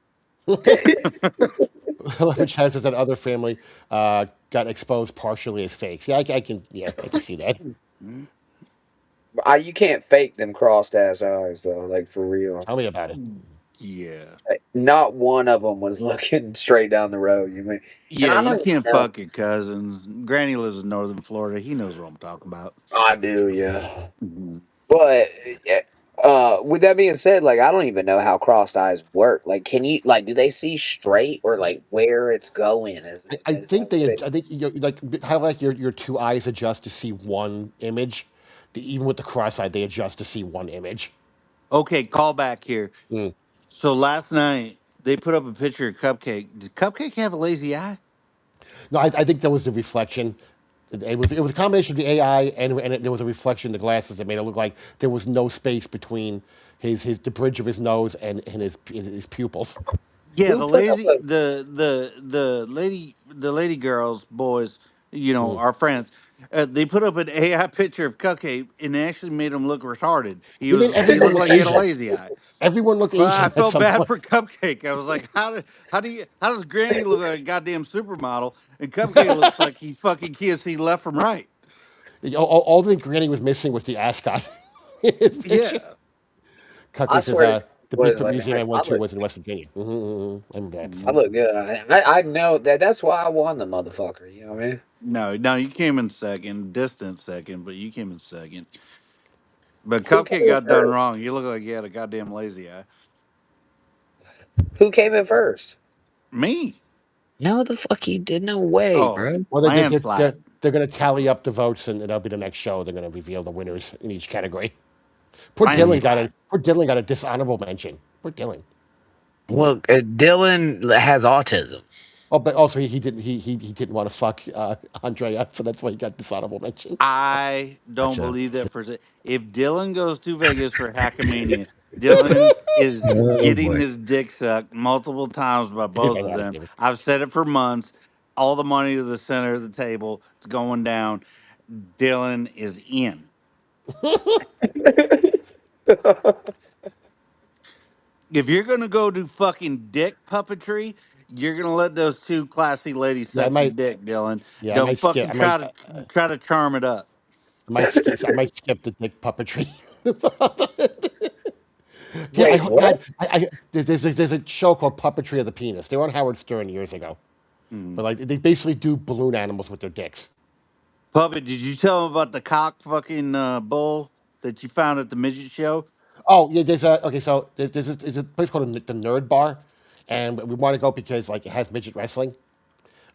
Which has that other family got exposed partially as fakes. Yeah, I can. Yeah, I can see that. You can't fake them crossed ass eyes though, like for real. Tell me about it. Yeah. Like, not one of them was looking straight down the road. You mean? And Yeah, I you don't even can't know. fuck your cousins. Granny lives in northern Florida. He knows what I'm talking about. I do, yeah. Mhm. But with that being said, like I don't even know how crossed eyes work. Like, can you like do they see straight or like where it's going? I Is think like, I think like how like your two eyes adjust to see one image. Even with the cross-eyed, they adjust to see one image. Okay, call back here. Mm. So last night they put up a picture of Cupcake. Did Cupcake have a lazy eye? No, I think that was the reflection. It was a combination of the AI there was a reflection in the glasses that made it look like there was no space between the bridge of his nose and his pupils. Yeah, who the put up lazy a the lady girls boys, Mm. our friends. They put up an AI picture of Cupcake and they actually made him look retarded. They made He everyone looked look like he had a Asian. lazy eye. Everyone looked Well, I Asian at felt some bad point. for Cupcake. I was like, how does Granny look like a goddamn supermodel and Cupcake looks like he fucking can't see left from right? All the Granny was missing was the ascot. in his picture. Yeah. I Cupcake is swear to the was Bigfoot like museum I went I to look was in West Virginia. I'm back. I look good. I know that's why I won the motherfucker. You know what I mean? No, you came in second, distant second, but you came in second. But Who came Cupcake in got done first? wrong. You look like you had a goddamn lazy eye. Who came in first? Me? No, the fuck you did. No way, Oh, bro. Well, landslide. they're going to tally up the votes, and that'll be the next show. They're going to reveal the winners in each category. Landslide. Poor Dylan got a dishonorable mention. Poor Dylan. Well, Dylan has autism. Oh, but also he didn't want to fuck Andrea, so that's why he got dishonorable mention. I don't Gotcha. believe that for a sec. If Dylan goes to Vegas for Hackamania, Dylan is Oh getting boy. his dick sucked multiple times by He's both like, of "I don't them. give it." I've said it for months. All the money to the center of the table. It's going down. Dylan is in. If you're gonna go do fucking dick puppetry, you're gonna let those two classy ladies Yeah, suck your dick, Dylan. Yeah, Don't fucking try to charm it up. I might skip the dick puppetry. Yeah, Wait, God, what? there's a show called Puppetry of the Penis. They were on Howard Stern years ago, Hmm. but like they basically do balloon animals with their dicks. Puppet, did you tell him about the cock fucking bull that you found at the midget show? Oh yeah, there's a okay. So there's a place called the Nerd Bar, and we want to go because like it has midget wrestling.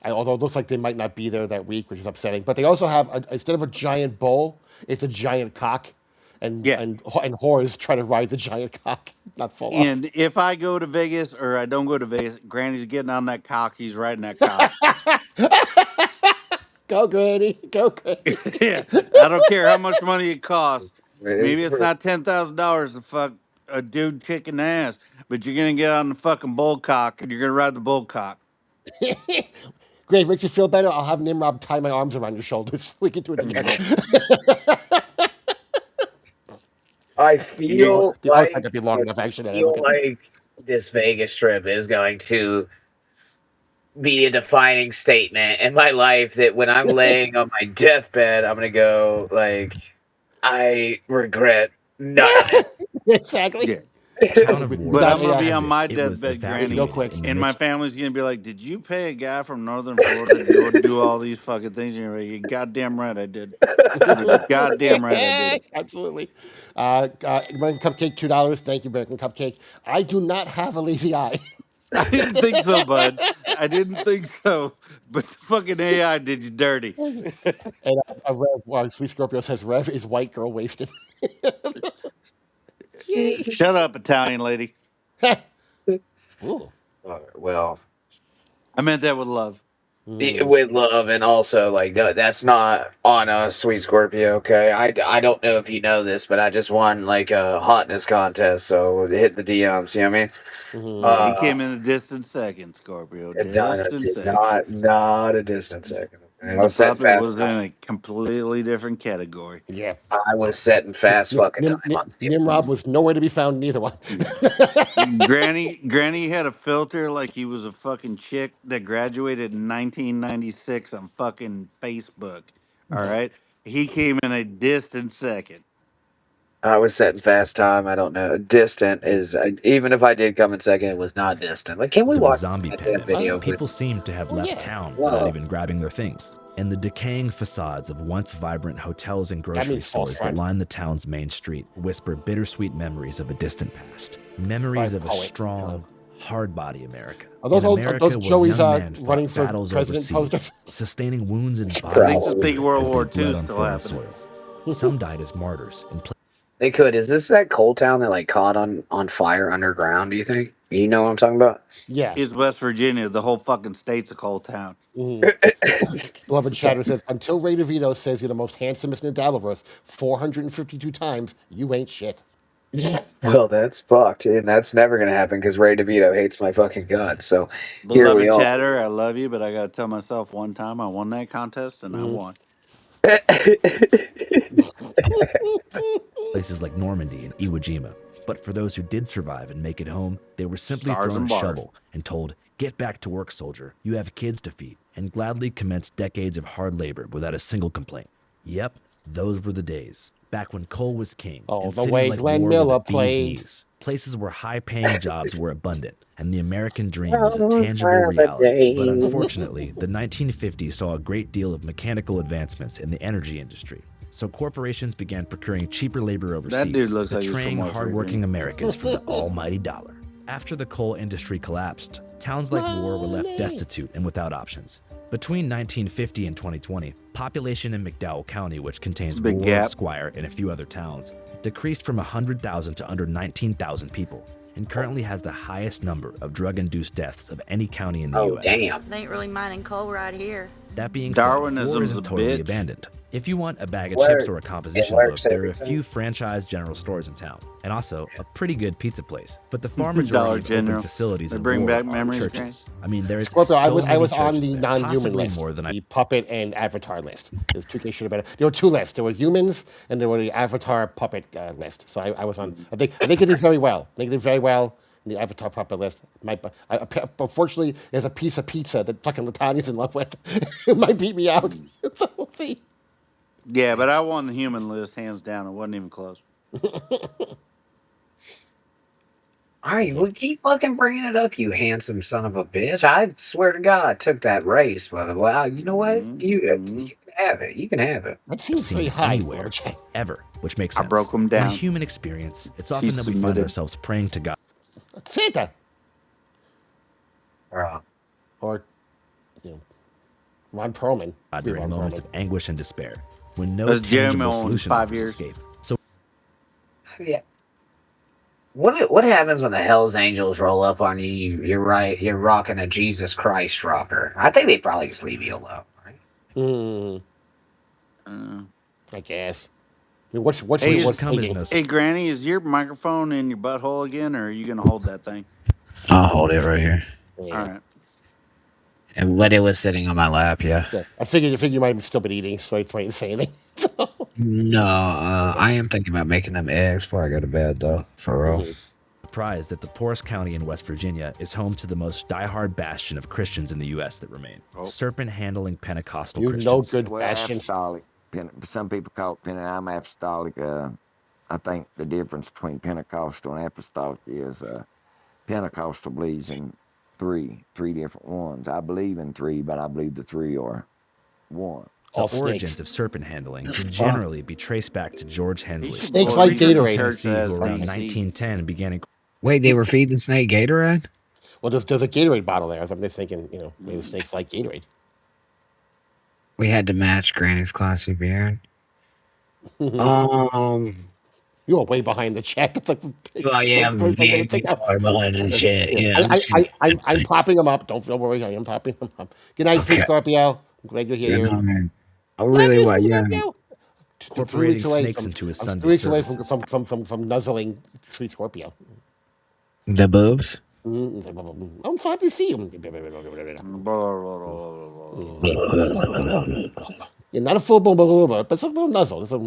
Although it looks like they might not be there that week, which is upsetting. But they also have instead of a giant bull, it's a giant cock, and whores try to ride the giant cock, not fall off. And if I go to Vegas or I don't go to Vegas, Granny's getting on that cock. He's riding that cock. Go, Granny. Go, Granny. Yeah, I don't care how much money it costs. Maybe it's not $10,000 to fuck a dude chicken ass, but you're gonna get on the fucking bull cock and you're gonna ride the bull cock. Great, makes you feel better. I'll have Nimrod tie my arms around your shoulders. We can do it together. I feel the arms like, had to be long enough, actually. I feel like this Vegas trip is going to be a defining statement in my life that when I'm laying on my deathbed, I'm going to go like, I regret nothing. Exactly. Yeah. But I'm gonna be on my deathbed, Granny, and my family's gonna be like, "Did you pay a guy from Northern Florida to do all these fucking things?" And you're like, "You goddamn right, I did. You goddamn right, I did." Absolutely. American Cupcake, $2. Thank you, American Cupcake. I do not have a lazy eye. I didn't think so, bud. I didn't think so. But the fucking AI did you dirty. And Sweet Scorpio says, Rev is white girl wasted. Shut up, Italian lady. Ooh. Well, I meant that with love. with love, and also like no, that's not on us, Sweet Scorpio. Okay, I don't know if you know this, but I just won like a hotness contest, so hit the DMs. You know what I mean? He came in a distant second, Scorpio. Not a distant second. Okay? The puppet was in a completely different category. Yeah, I was setting fast fucking time. Nimrod was nowhere to be found in either one. Granny had a filter like he was a fucking chick that graduated in 1996 on fucking Facebook. All right, he came in a distant second. I was setting fast time. I don't know. Distant is even if I did come in second, it was not distant. Like, can we watch zombie that pandemic? video? People seem to have left town without even grabbing their things. And the decaying facades of once vibrant hotels and grocery stores that line the town's main street whisper bittersweet memories of a distant past. Memories of a strong, hard-body America. Are those Joey's running for battles president overseas, posters? sustaining wounds in I bodies. think the big World as they War bled II on still foreign happening. soil. Some died as martyrs in They could. Is this that coal town that like caught on fire underground? Do you think? You know what I'm talking about? Yeah. It's West Virginia. The whole fucking state's a coal town. Beloved Chatter says, until Ray DeVito says you're the most handsomest in the Dabbleverse 452 times, you ain't shit. Well, that's fucked, and that's never gonna happen because Ray DeVito hates my fucking guts. So here Beloved we are. Chatter, I love you, but I gotta tell myself one time I won that contest and I won. places like Normandy and Iwo Jima. But for those who did survive and make it home, they were simply Stars thrown and a bars. shovel and told, "Get back to work, soldier. You have kids to feed," and gladly commenced decades of hard labor without a single complaint. Yep, those were the days. Back when coal was king. Oh, and the cities way like Glenn War Miller were the bee's played. knees. Places where high-paying jobs were abundant, and the American dream was a Those tangible were the reality. But days. unfortunately, the 1950s saw a great deal of mechanical advancements in the energy industry. So corporations began procuring cheaper labor overseas, dude looks like he's from betraying West hardworking Americans for the almighty dollar. After the coal industry collapsed, towns like War were left destitute and without options. Between 1950 and 2020, population in McDowell County, which contains big War, gap. Squire, and a few other towns, decreased from 100,000 to under 19,000 people, and currently has the highest number of drug-induced deaths of any county in the U.S. They ain't really mining coal right here. That being said, Darwinism's War a isn't totally bitch. abandoned. If you want a bag of Word. chips or a composition It book, works there are every a time. few franchise general stores in town, and also a pretty good pizza place. But the far Dollar majority of General. open facilities They in bring War back are memories, churches. I mean, there's Scorpio, I so was many on churches the there, non-human possibly list, more than the puppet and avatar list. There's 2K should have been. There were two lists. There were humans and there were the avatar puppet list. So I was on. I think they did very well. They did very well in the avatar puppet list. Unfortunately, there's a piece of pizza that fucking Latania's in love with. It might beat me out. So we'll see. Yeah, but I won the human list hands down. It wasn't even close. All right, well, keep fucking bringing it up, you handsome son of a bitch. I swear to God, I took that race, but well, you know what? You can have it. You can have it. That seems seen very high. anywhere, ever, which makes I sense. broke 'em In down. the human experience, it's often She that we find submitted. ourselves praying to God. Santa. Bro. Or, you know, Ron Perlman. During Ron moments Perlman. of anguish and despair, when no That's tangible JMO in solution 5 offers years. escape. So Yeah. What happens when the Hell's Angels roll up on you? You're right. You're rocking a Jesus Christ rocker. I think they probably just leave you alone, right? I guess. I mean, what's Hey, what's come as thinking? no Hey, Granny, is your microphone in your butthole again, or are you gonna hold that thing? I'll hold it right here. Yeah. All right. And when it was sitting on my lap, yeah. Yeah, I figured you might have still been eating, so that's why you didn't say anything. No, I am thinking about making them eggs before I go to bed, though. For real. surprised that the poorest county in West Virginia is home to the most diehard bastion of Christians in the U.S. that remain. Serpent-handling Pentecostal Christians. know good Well, bastion. apostolic. Some people call it Pentecostal. I'm apostolic. I think the difference between Pentecostal and apostolic is Pentecostal believes in three different ones. I believe in three, but I believe the three are one. The origins of serpent handling can generally be traced back to George Hensley. Snakes like Gatorade. Tennessee, who around 1910 began in... Wait, they were feeding the snake Gatorade? Well, there's a Gatorade bottle there. So I'm just thinking, maybe the snakes like Gatorade. We had to match Granny's classy beard. You are way behind the chat. That's like, well, yeah, I'm very far behind the chat. Yeah, I'm popping them up. Don't worry, I am popping them up. Good night, Sweet Scorpio. I'm glad you're here. I really want, yeah. Incorporating snakes into his Sunday 3 weeks away services. from nuzzling Sweet Scorpio. The boobs? I'm happy to see you. Yeah, not a full but it's a little nuzzle. It's a,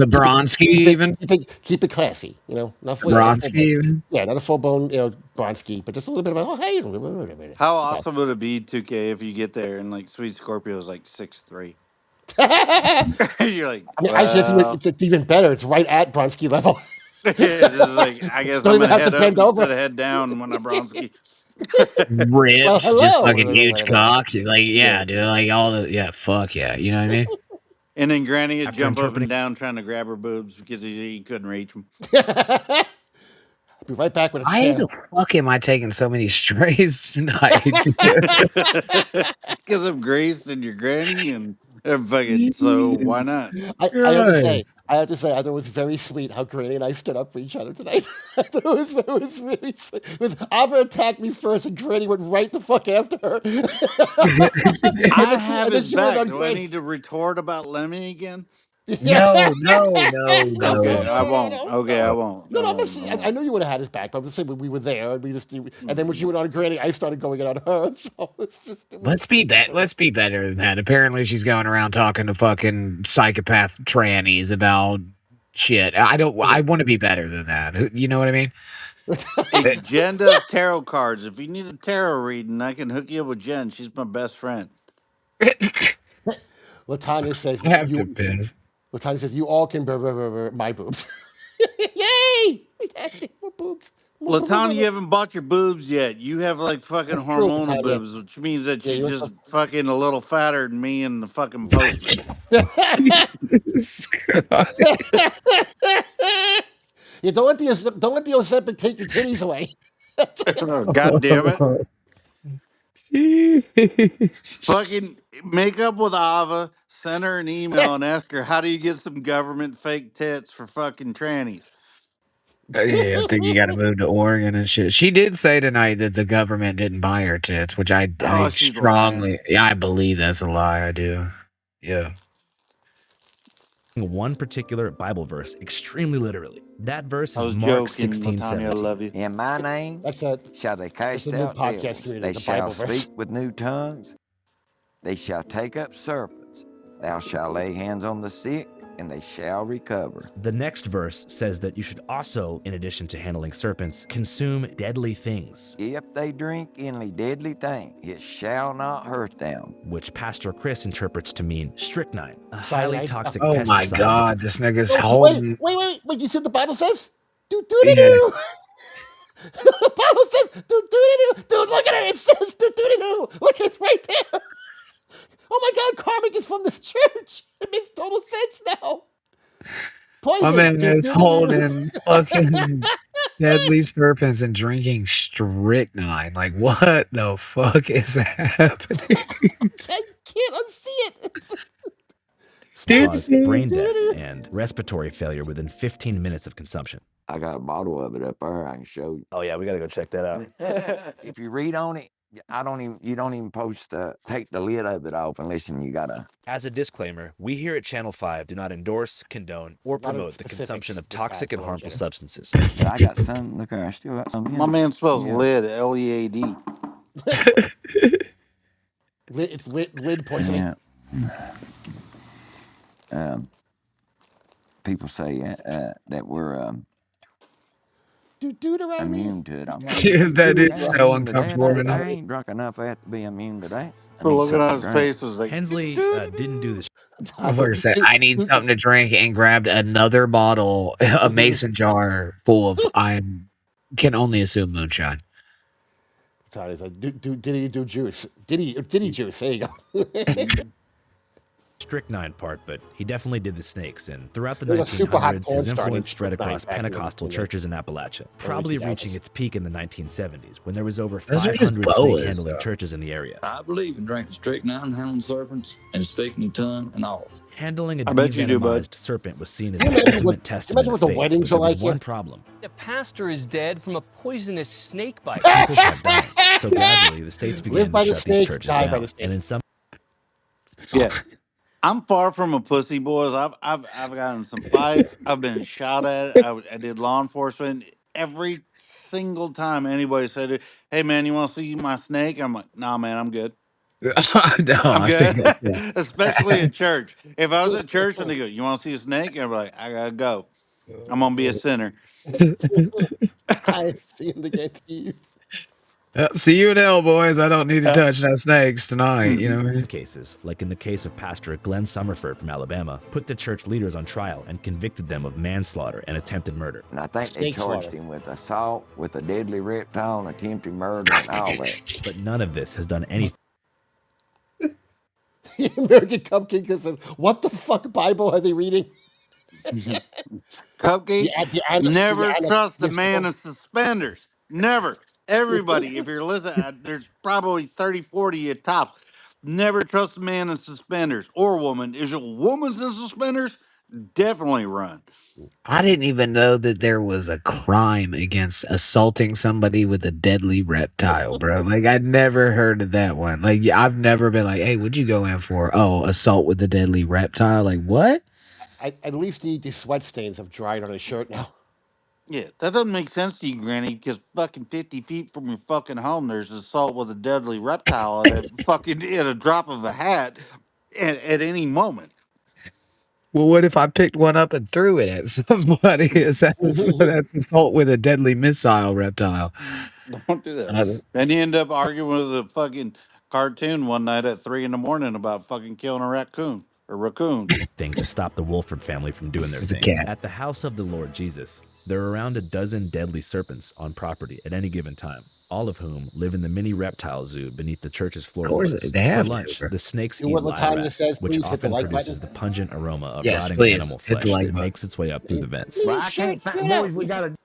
Bronski even? Keep it classy, Not full, Bronski even? Yeah, not a full bone, Bronski, but just a little bit of hey. How awesome would it be, 2K, if you get there and like Sweet Scorpio is like 6'3"? You're like, I mean, actually, it's even better. It's right at Bronski level. This is like, I guess Don't I'm even gonna have head to up bend over. instead of head down when I Bronski. Rips, Well, just hello. fucking huge cock. Like, yeah, dude, like all the, yeah, fuck yeah. You know what I mean? And then Granny would After jump up interpreting- and down trying to grab her boobs because he couldn't reach them. I'll be right back with a Why the fuck am I taking so many strays tonight? Because of Grace and your Granny and fucking, so why not? I have to say, I thought it was very sweet how Granny and I stood up for each other tonight. I thought it was really sweet. It was Ava attacked me first, and Granny went right the fuck after her. I have his she went back. on Do I Granny. need to retort about Lemmy again? No. Okay, I won't. Okay, I won't. No, I'm just, I knew you would have had his back, but I'm just saying we were there, and and then when she went on Granny, I started going on her. So it's just, Let's be better than that. Apparently, she's going around talking to fucking psychopath trannies about shit. I want to be better than that. You know what I mean? Hey, Jen does tarot cards. If you need a tarot reading, I can hook you up with Jen. She's my best friend. Latanya says, I have to piss. Latanya says, you all can my boobs. Yay! More boobs. Latanya, you haven't bought your boobs yet. You have like fucking That's true, hormonal Latanya. boobs, which means that you're you're just fucking a little fatter than me and the fucking postman. Yeah, don't let the Ozempic take your titties away. God damn it. Fucking make up with Ava, send her an email and ask her, how do you get some government fake tits for fucking trannies? Yeah, I think you got to move to Oregon and shit. She did say tonight that the government didn't buy her tits, which I she's strongly, I believe that's a lie. I do. Yeah. One particular Bible verse extremely literally. That verse I is was Mark joking, 16:17. Latanya, I love you. In my name shall they cast a new out podcast devils. community, They the shall Bible verse. speak with new tongues. They shall take up serpents. Thou shalt lay hands on the sick, and they shall recover. The next verse says that you should also, in addition to handling serpents, consume deadly things, If they drink any deadly thing, it shall not hurt them. which Pastor Chris interprets to mean strychnine, a highly Cyanide. toxic Oh pesticide. my God, this nigga's Oh, holding. wait! You see what the Bible says? Do Yeah. do. The Bible says do do. Dude, look at it. It says do do. Look, it's right there. Oh my God, Carmick is from this church. It makes total sense now. My Poison. man is holding fucking deadly serpents and drinking strychnine. Like, what the fuck is happening? I can't unsee it. Caused brain death and respiratory failure within 15 minutes of consumption. I got a bottle of it up there. I can show you. Oh yeah, we gotta go check that out. If you read on it, you don't even post take the lid of it off unless you gotta. As a disclaimer, we here at Channel 5 do not endorse, condone, or promote the consumption of toxic and harmful substances. But I got some. Look here, I still got some. My man spells lid, L-E-A-D. It's lid poisoning. Yeah. People say that we're immune to it. Dude, that is so uncomfortable right I now. ain't drunk enough to be immune to that. The look on his face was like, Hensley didn't do this. Motherfucker said, I need something to drink, and grabbed another bottle, a mason jar full of, I can only assume moonshine. He's like, did he do juice? Did he juice? There you go. Strychnine part, but he definitely did the snakes, and throughout the There's a super hot 1900s, porn his star named influence spread across Strychnine back Pentecostal in the churches in Appalachia, early probably 2000s. reaching its peak in the 1970s, when there was over Those are just 500 boas, snake-handling though. churches in the area. I believe in drinking strychnine, handling serpents, and speaking in tongue and all. Handling a I bet you do, bud. devenomized serpent was seen as Can the you imagine ultimate what- testament imagine of what the faith, weddings but are there was like one here? problem. The pastor is dead from a poisonous snake bite. People kept dying, so gradually the states began Live by to the shut these snake, churches die by down, the snake. and in some yeah. I'm far from a pussy, boys. I've gotten some fights. I've been shot at. I did law enforcement. Every single time anybody said, "Hey man, you want to see my snake?" I'm like, "Nah, man, I'm good. No, I'm I good." think that's Especially at church. If I was at church and they go, "You want to see a snake?" I'm like, "I gotta go. I'm gonna be a sinner." I see him against you. See you in hell, boys. I don't need to touch no snakes tonight. You know what I mean? cases, like in the case of Pastor Glenn Summerford from Alabama, put the church leaders on trial and convicted them of manslaughter and attempted murder. And I think they Snake charged slaughter. him with assault, with a deadly reptile, and attempted murder, and all that. But none of this has done anything The American Cupcake says, "What the fuck Bible are they reading?" Cupcake, never the trust the mystical- man in suspenders. Never. Everybody, if you're listening, there's probably 30, 40 at tops. Never trust a man in suspenders or woman. Is a woman's in suspenders? Definitely run. I didn't even know that there was a crime against assaulting somebody with a deadly reptile, bro. Like, I'd never heard of that one. Like, I've never been like, hey, what'd you go in for? Oh, assault with a deadly reptile. Like, what? I at least need the sweat stains have dried on his shirt now. Yeah, that doesn't make sense to you, Granny, because fucking 50 feet from your fucking home, there's assault with a deadly reptile at a drop of a hat at any moment. Well, what if I picked one up and threw it at somebody? That's assault with a deadly missile reptile. Don't do that. Then you end up arguing with a fucking cartoon one night at 3 a.m. about fucking killing a raccoon. thing to stop the Wolford family from doing their It's a thing. cat. At the house of the Lord Jesus, there are around a dozen deadly serpents on property at any given time, all of whom live in the mini reptile zoo beneath the church's floorboards. course they have For to, lunch, bro. the snakes You eat want Latanya live says, which please hit the often like produces button? the pungent aroma of Yes, rotting please, animal hit the flesh like that button. makes its way up through the vents. Well, I can't find, boys, we got to.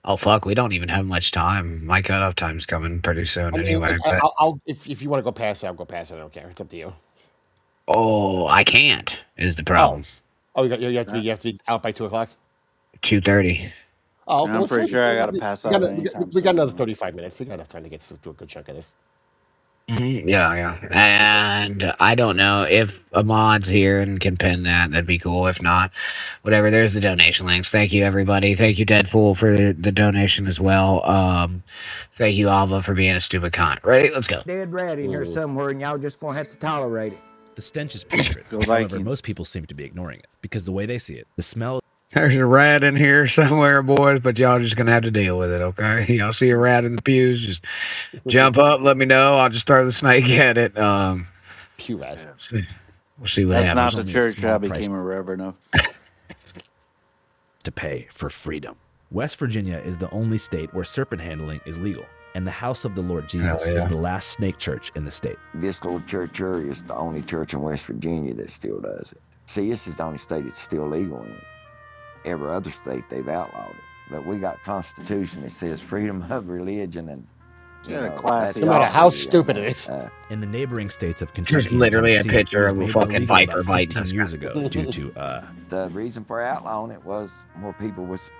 Oh, fuck. We don't even have much time. My cutoff time's coming pretty soon anyway. But, I'll if you want to go past it, I'll go past it. I don't care. It's up to you. oh, I can't, is the problem. Oh, you have to be out by 2:00. 2:30. Oh, I'm pretty sure I gotta pass out anytime We got another 35 minutes. We got enough time to get to a good chunk of this. Yeah. And I don't know if Ahmad's here and can pin that. That'd be cool. If not, whatever. There's the donation links. Thank you, everybody. Thank you, Deadpool, for the donation as well. Thank you, Alva, for being a stupid cunt. Ready? Let's go. Dead rat in here somewhere, and y'all just gonna have to tolerate it. The stench is putrid. Go However, Vikings. most people seem to be ignoring it because the way they see it, the smell There's a rat in here somewhere, boys, but y'all just gonna have to deal with it, okay? Y'all see a rat in the pews, just jump up, let me know. I'll just throw the snake at it. Pew rat. We'll see what That's happens. not the only a church small I price. became a reverend of. to pay for freedom. West Virginia is the only state where serpent handling is legal, and the House of the Lord Jesus Hell yeah. is the last snake church in the state. This little church here is the only church in West Virginia that still does it. See, this is the only state it's still legal in. Every other state, they've outlawed it. but we got Constitution that says freedom of religion, and Yeah, classy. No matter how stupid it is. In the neighboring states of Kentucky, There's literally a and Tennessee, picture it of a was made fucking illegal viper about biting 15 this years guy. ago due to the reason for outlawing it was more people was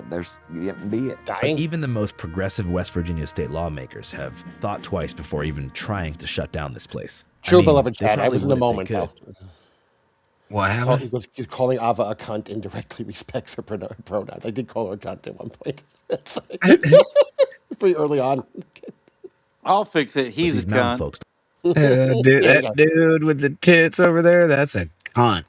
there's getting bit. But even the most progressive West Virginia state lawmakers have thought twice before even trying to shut down this place. True, I mean, beloved they Chad. I probably was in the would if they moment, could. though. What happened? He's calling Ava a cunt indirectly respects her pronouns. I did call her a cunt at one point. It's pretty early on. I'll fix it. He's a These mountain cunt. folks That dude with the tits over there, that's a cunt.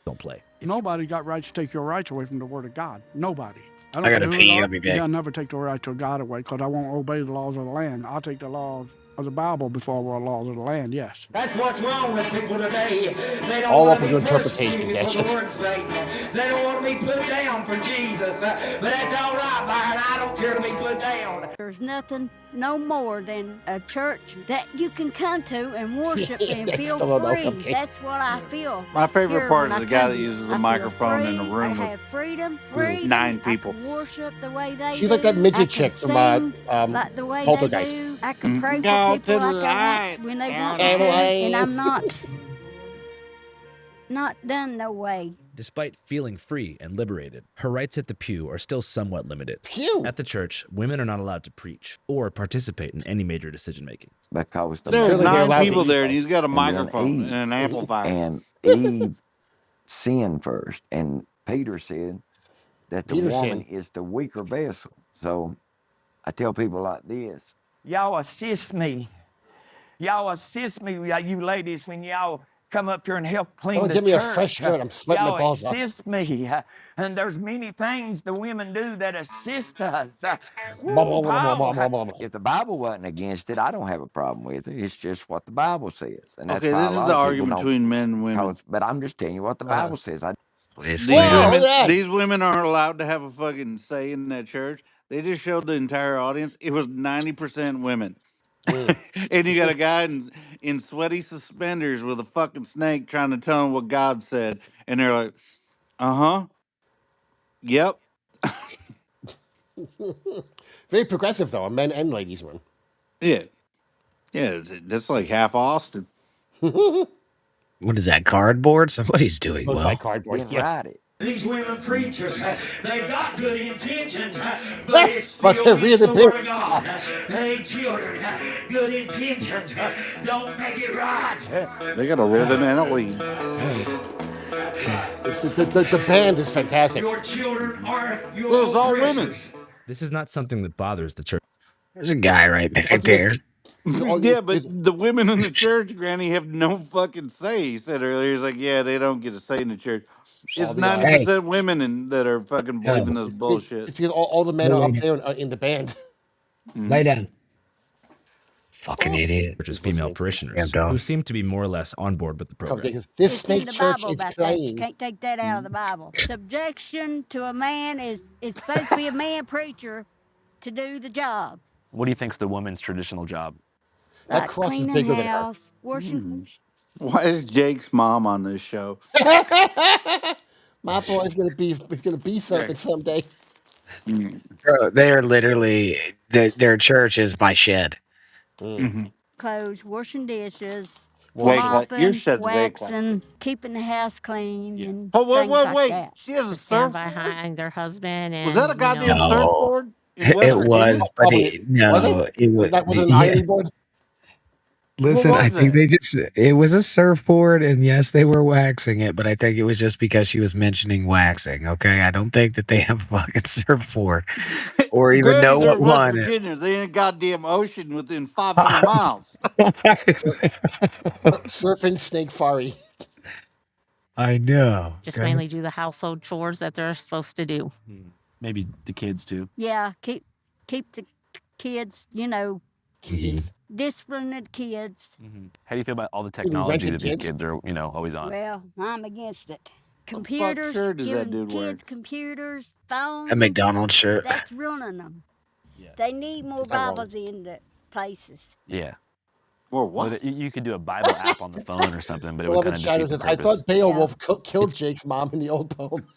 don't play. Nobody got rights to take your rights away from the Word of God. Nobody. I gotta care who pee, you are, I'll be you back. gotta never take the rights of God away, because I won't obey the laws of the land. I'll take the laws of the Bible before the laws of the land, yes. That's what's wrong with people today. They don't All want open to to be interpretation, persecuted for the bitches. word's sake. They don't want to be put down for Jesus. But that's all right, Byron. I don't care to be put down. There's nothing no more than a church that you can come to and worship and I feel still don't know, free. okay. That's what I feel. My favorite here part when is I the guy come that here. uses I a feel microphone in a free. room I with have freedom. 9 people. I can worship the way they She's do. like that midget I can chick from sing like the way they Poltergeist. do. I can pray Go for people to the like I light. want when they Go want to me the to, light. and I'm not done no way. Despite feeling free and liberated, her rights at the pew are still somewhat limited. Pew. At the church, women are not allowed to preach or participate in any major decision making. Because the There's Really, they're 9 allowed to people eat, there, though. and he's got a then microphone Eve. and an amplifier. And Eve sinned first, and Peter said that the Peter woman sinned. is the weaker vessel. So I tell people like this: Y'all assist me. Y'all assist me, you ladies, when y'all come up here and help clean Oh, the give me church. a fresh shirt. I'm sweating my Y'all balls off. assist me. And there's many things the women do that assist us. Woo, Blah, blah, blah, blah, power. blah, blah, blah. if the Bible wasn't against it, I don't have a problem with it. It's just what the Bible says, and that's Okay, why this a is lot the of people argument don't. between men and women. But I'm just telling you what the Bible says. These Whoa, women, yeah. these women aren't allowed to have a fucking say in that church. They just showed the entire audience. It was 90% women. And you got a guy in sweaty suspenders with a fucking snake trying to tell him what God said. And they're like, uh-huh. Yep. Very progressive, though. A men and ladies room. Yeah. Yeah, that's like half Austin. What is that, cardboard? Somebody's doing Looks well. like cardboard. Didn't Yeah. write it. These women preachers, they've got good intentions, but it's But still they're against the really Word of God. Hey, children, good intentions don't make it right. They got a rhythm and a lead. The band is fantastic. Your children are your Well, it's all women. treasures. This is not something that bothers the church. There's a guy right back there. Yeah, but the women in the church, Granny, have no fucking say. He said earlier, he's like, yeah, they don't get a say in the church. It's All the 90% women that are fucking believing this bullshit. It's because all the men are up there in the band. Lay down. Fucking idiot. Church's female parishioners, Damn dog. who seem to be more or less on board with the program. This It's in snake the church Bible is about that. You playing. can't take that out of the Bible. Subjection to a man is supposed to be a man preacher to do the job. What do you think's the woman's traditional job? That Like cross is cleaning bigger than her. house, washing. Why is Jake's mom on this show? My boy's gonna be something someday. Bro, they are literally, their church is my shed. Clothes, washing dishes, Wait, mopping, your shed's way clean. waxing, keeping the house clean, and Oh, wait, things wait, like wait. that. She has a stand surfboard? behind their husband and Was that a goddamn No. surfboard? In West It Virginia? was, but Was it was. That was an yeah. ironing board. Listen, What I was think it? it was a surfboard, and yes, they were waxing it, but I think it was just because she was mentioning waxing. Okay, I don't think that they have a fucking surfboard or even Granny, know they're what in West one. Virginia. They ain't a goddamn ocean within 500 miles. Surfing snake fari. I know. just okay? mainly do the household chores that they're supposed to do. Maybe the kids too. Yeah, keep the kids, disciplined kids. How do you feel about all the Can you technology rent that the these kids? kids are, always on? Well, I'm against it. What the fuck Computers, shirt does that giving dude wear? kids computers, phones. A McDonald's shirt. That's ruining them. They need more that wrong? Bibles in the places. Yeah. Or Well, what? you could do a Bible app on the phone or something, but it would kind Beloved of Shadow defeat the says, I purpose. thought Beowulf killed Jake's mom in the old poem.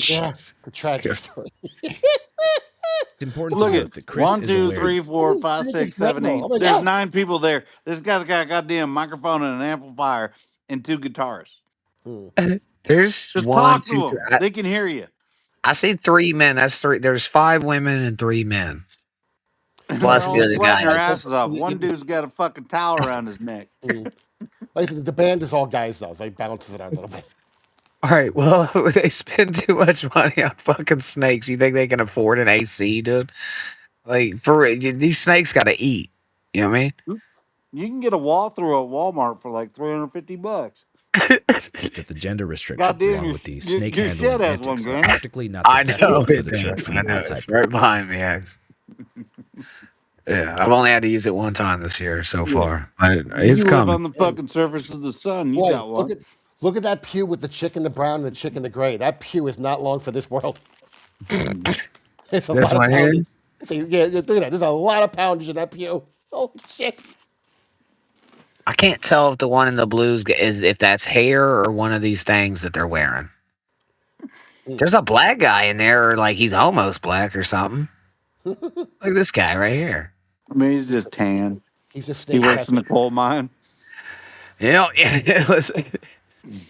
Yeah, the tragic story. It's important Look to at note that Chris 1, is 2, aware. 3, 4, 5, Snake 6, is 7, Grendel. 8. Oh my There's God. 9 people there. This guy's got a goddamn microphone and an amplifier and 2 guitarists. There's Just 1, talk 2, to 3. them. They can hear you. I see 3 men. That's 3. There's 5 women and 3 men. Plus They're the all other sweating their guys. asses off. One dude's got a fucking towel around his neck. Like I said, the band is all guys though, so it balances it out a little bit. All right, well, they spend too much money on fucking snakes. You think they can afford an AC, dude? Like, these snakes got to eat. You know what I mean? You can get a wall through at Walmart for like $350. That the gender restrictions, Goddamn, along with the snake your handling shed has one, antics, are gang. practically not the I best know look for it the does. church from I the know. outside. It's right behind me. Yeah, I've only had to use it one time this year so far. It's You live coming. on the fucking surface of the sun. You Boy, got one. look at that pew with the chick in the brown and the chick in the gray. That pew is not long for this world. It's a This lot of one here? poundage. Yeah, look at that. There's a lot of poundage in that pew. Holy shit. I can't tell if the one in the blues is if that's hair or one of these things that they're wearing. There's a black guy in there, or like he's almost black or something. Look at this guy right here. I mean, he's just tan. He's just He works in the coal mine. You know, listen,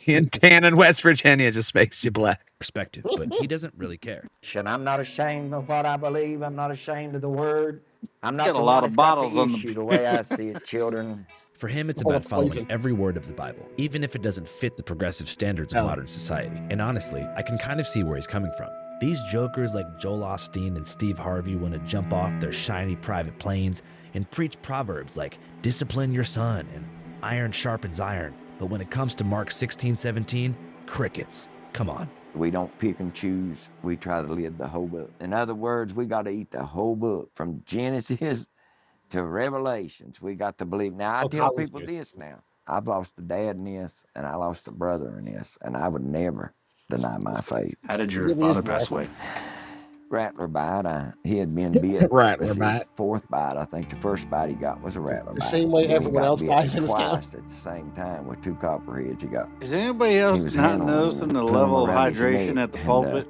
in tan in West Virginia just makes you black. Perspective, but he doesn't really care. And I'm not ashamed of what I believe. I'm not ashamed of the word. I'm not Got a the lot one of that's got bottles the on the- issue, the way I see it, children. For him, it's Full about of following poison. every word of the Bible, even if it doesn't fit the progressive standards of modern society. And honestly, I can kind of see where he's coming from. These jokers like Joel Osteen and Steve Harvey want to jump off their shiny private planes and preach proverbs like discipline your son and iron sharpens iron. But when it comes to Mark 16:17, crickets. Come on. We don't pick and choose. We try to live the whole book. In other words, we got to eat the whole book from Genesis to Revelations. We got to believe. Now, I tell people this now. I've lost a dad in this, and I lost a brother in this, and I would never deny my faith. How did your father pass away? Rattler bite. He had been bit. Rattler This is bite. his 4th bite. I think the first bite he got was a rattler The bite. same way Then he everyone got else bit buys in this town. twice at the same time with 2 copperheads. He got. Is anybody He else was not handling noticing them, the putting them level of around his hydration neck, at the and, pulpit?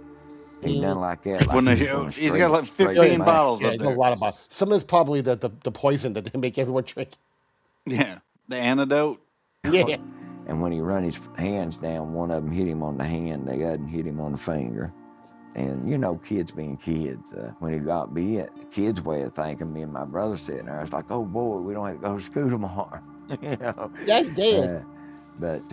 He done like that. Like When he's they- going he's got like straight 15 back. bottles Yeah, up there's there. a lot of bottles. Some of it's probably the poison that they make everyone drink. Yeah, the antidote. Yeah. And when he run his hands down, one of them hit him on the hand, the other hit him on the finger. And you know, kids being kids, when he got bit, the kids' way of thinking, me and my brother sitting there, it's like, oh boy, we don't have to go to school tomorrow. You know? That's dead. But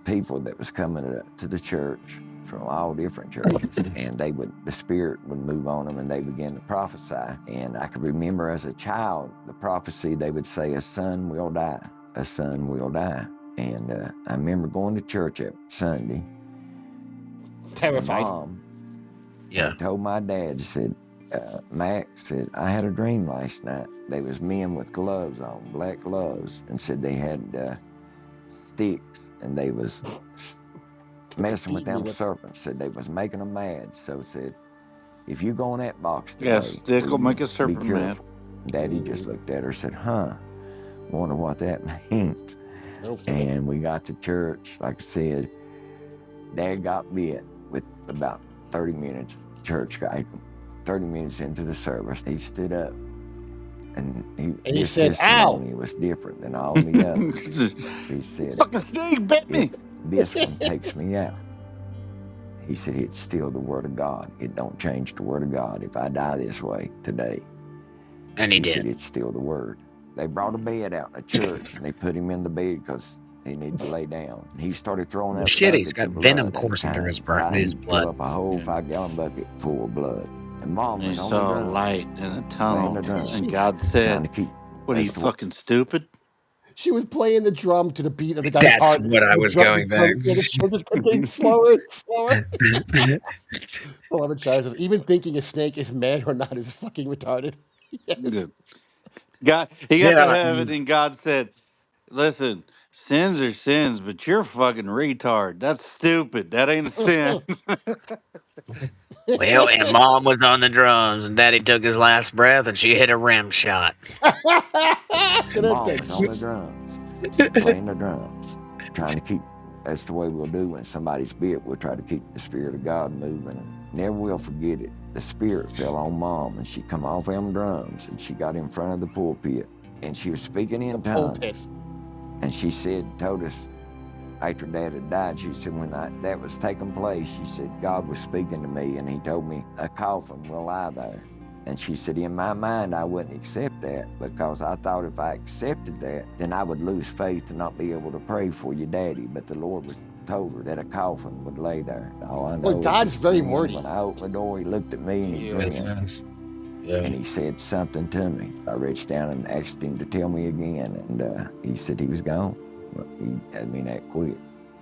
people that was coming to the church from all different churches, and the Spirit would move on them and they began to prophesy. And I could remember as a child, the prophecy, they would say, a son will die, a son will die. And I remember going to church that Sunday. Terrified. Mom, I told my dad, said, Max said, I had a dream last night. There was men with gloves on, black gloves, and said they had sticks, and they was messing with them serpents. Said they was making them mad. So said, if you go in that box today, Yeah, stick will make a serpent be mad. careful. Daddy just looked at her and said, huh, wonder what that means. Okay. And we got to church, like I said, Dad got bit with about 30 minutes. Church guy, 30 minutes into the service, he stood up and he his said, "Ow!" testimony was different than all the others. He said, Fucking snake bit me. this one takes me out. He said, it's still the word of God. It don't change the word of God. If I die this way today. And he did. Said, it's still the word. They brought a bed out in the church and they put him in the bed because he needed to lay down. He started throwing up. Shit, he's buckets got of venom blood at coursing through his times. his He blood. filled up a whole 5-gallon bucket full of blood. And Mom He was on the saw a ground. light in a Laying tunnel, the drum. and God Trying said, to keep. "What are you that's the- fucking stupid?" She was playing the drum to the beat of the guy's That's heart. what I The was drum- going the drum- back. Yeah, the drum just kept getting slower and slower. Beloved child says, even thinking a snake is mad or not is fucking retarded. Yes. Good. God, he got to heaven, and God said, "Listen, sins are sins, but you're a fucking retard. That's stupid. That ain't a sin." Well, and Mom was on the drums, and Daddy took his last breath, and she hit a rim shot. And Mom was on the drums, playing the drums, trying to keep That's the way we'll do when somebody's bit. We'll try to keep the Spirit of God moving. And never will forget it. The Spirit fell on Mom, and she come off them drums, and she got in front of the pulpit, and she was speaking in tongues. And she said, told us after Dad had died, she said, when that was taking place, she said, God was speaking to me, and he told me a coffin will lie there. And she said, in my mind, I wouldn't accept that because I thought if I accepted that, then I would lose faith and not be able to pray for your daddy. But the Lord told her that a coffin would lay there. All I know Well, God's very wordy. When I opened the door, he looked at me and he grinned. And he said something to me. I reached down and asked him to tell me again, and he said he was gone. He had me that quick.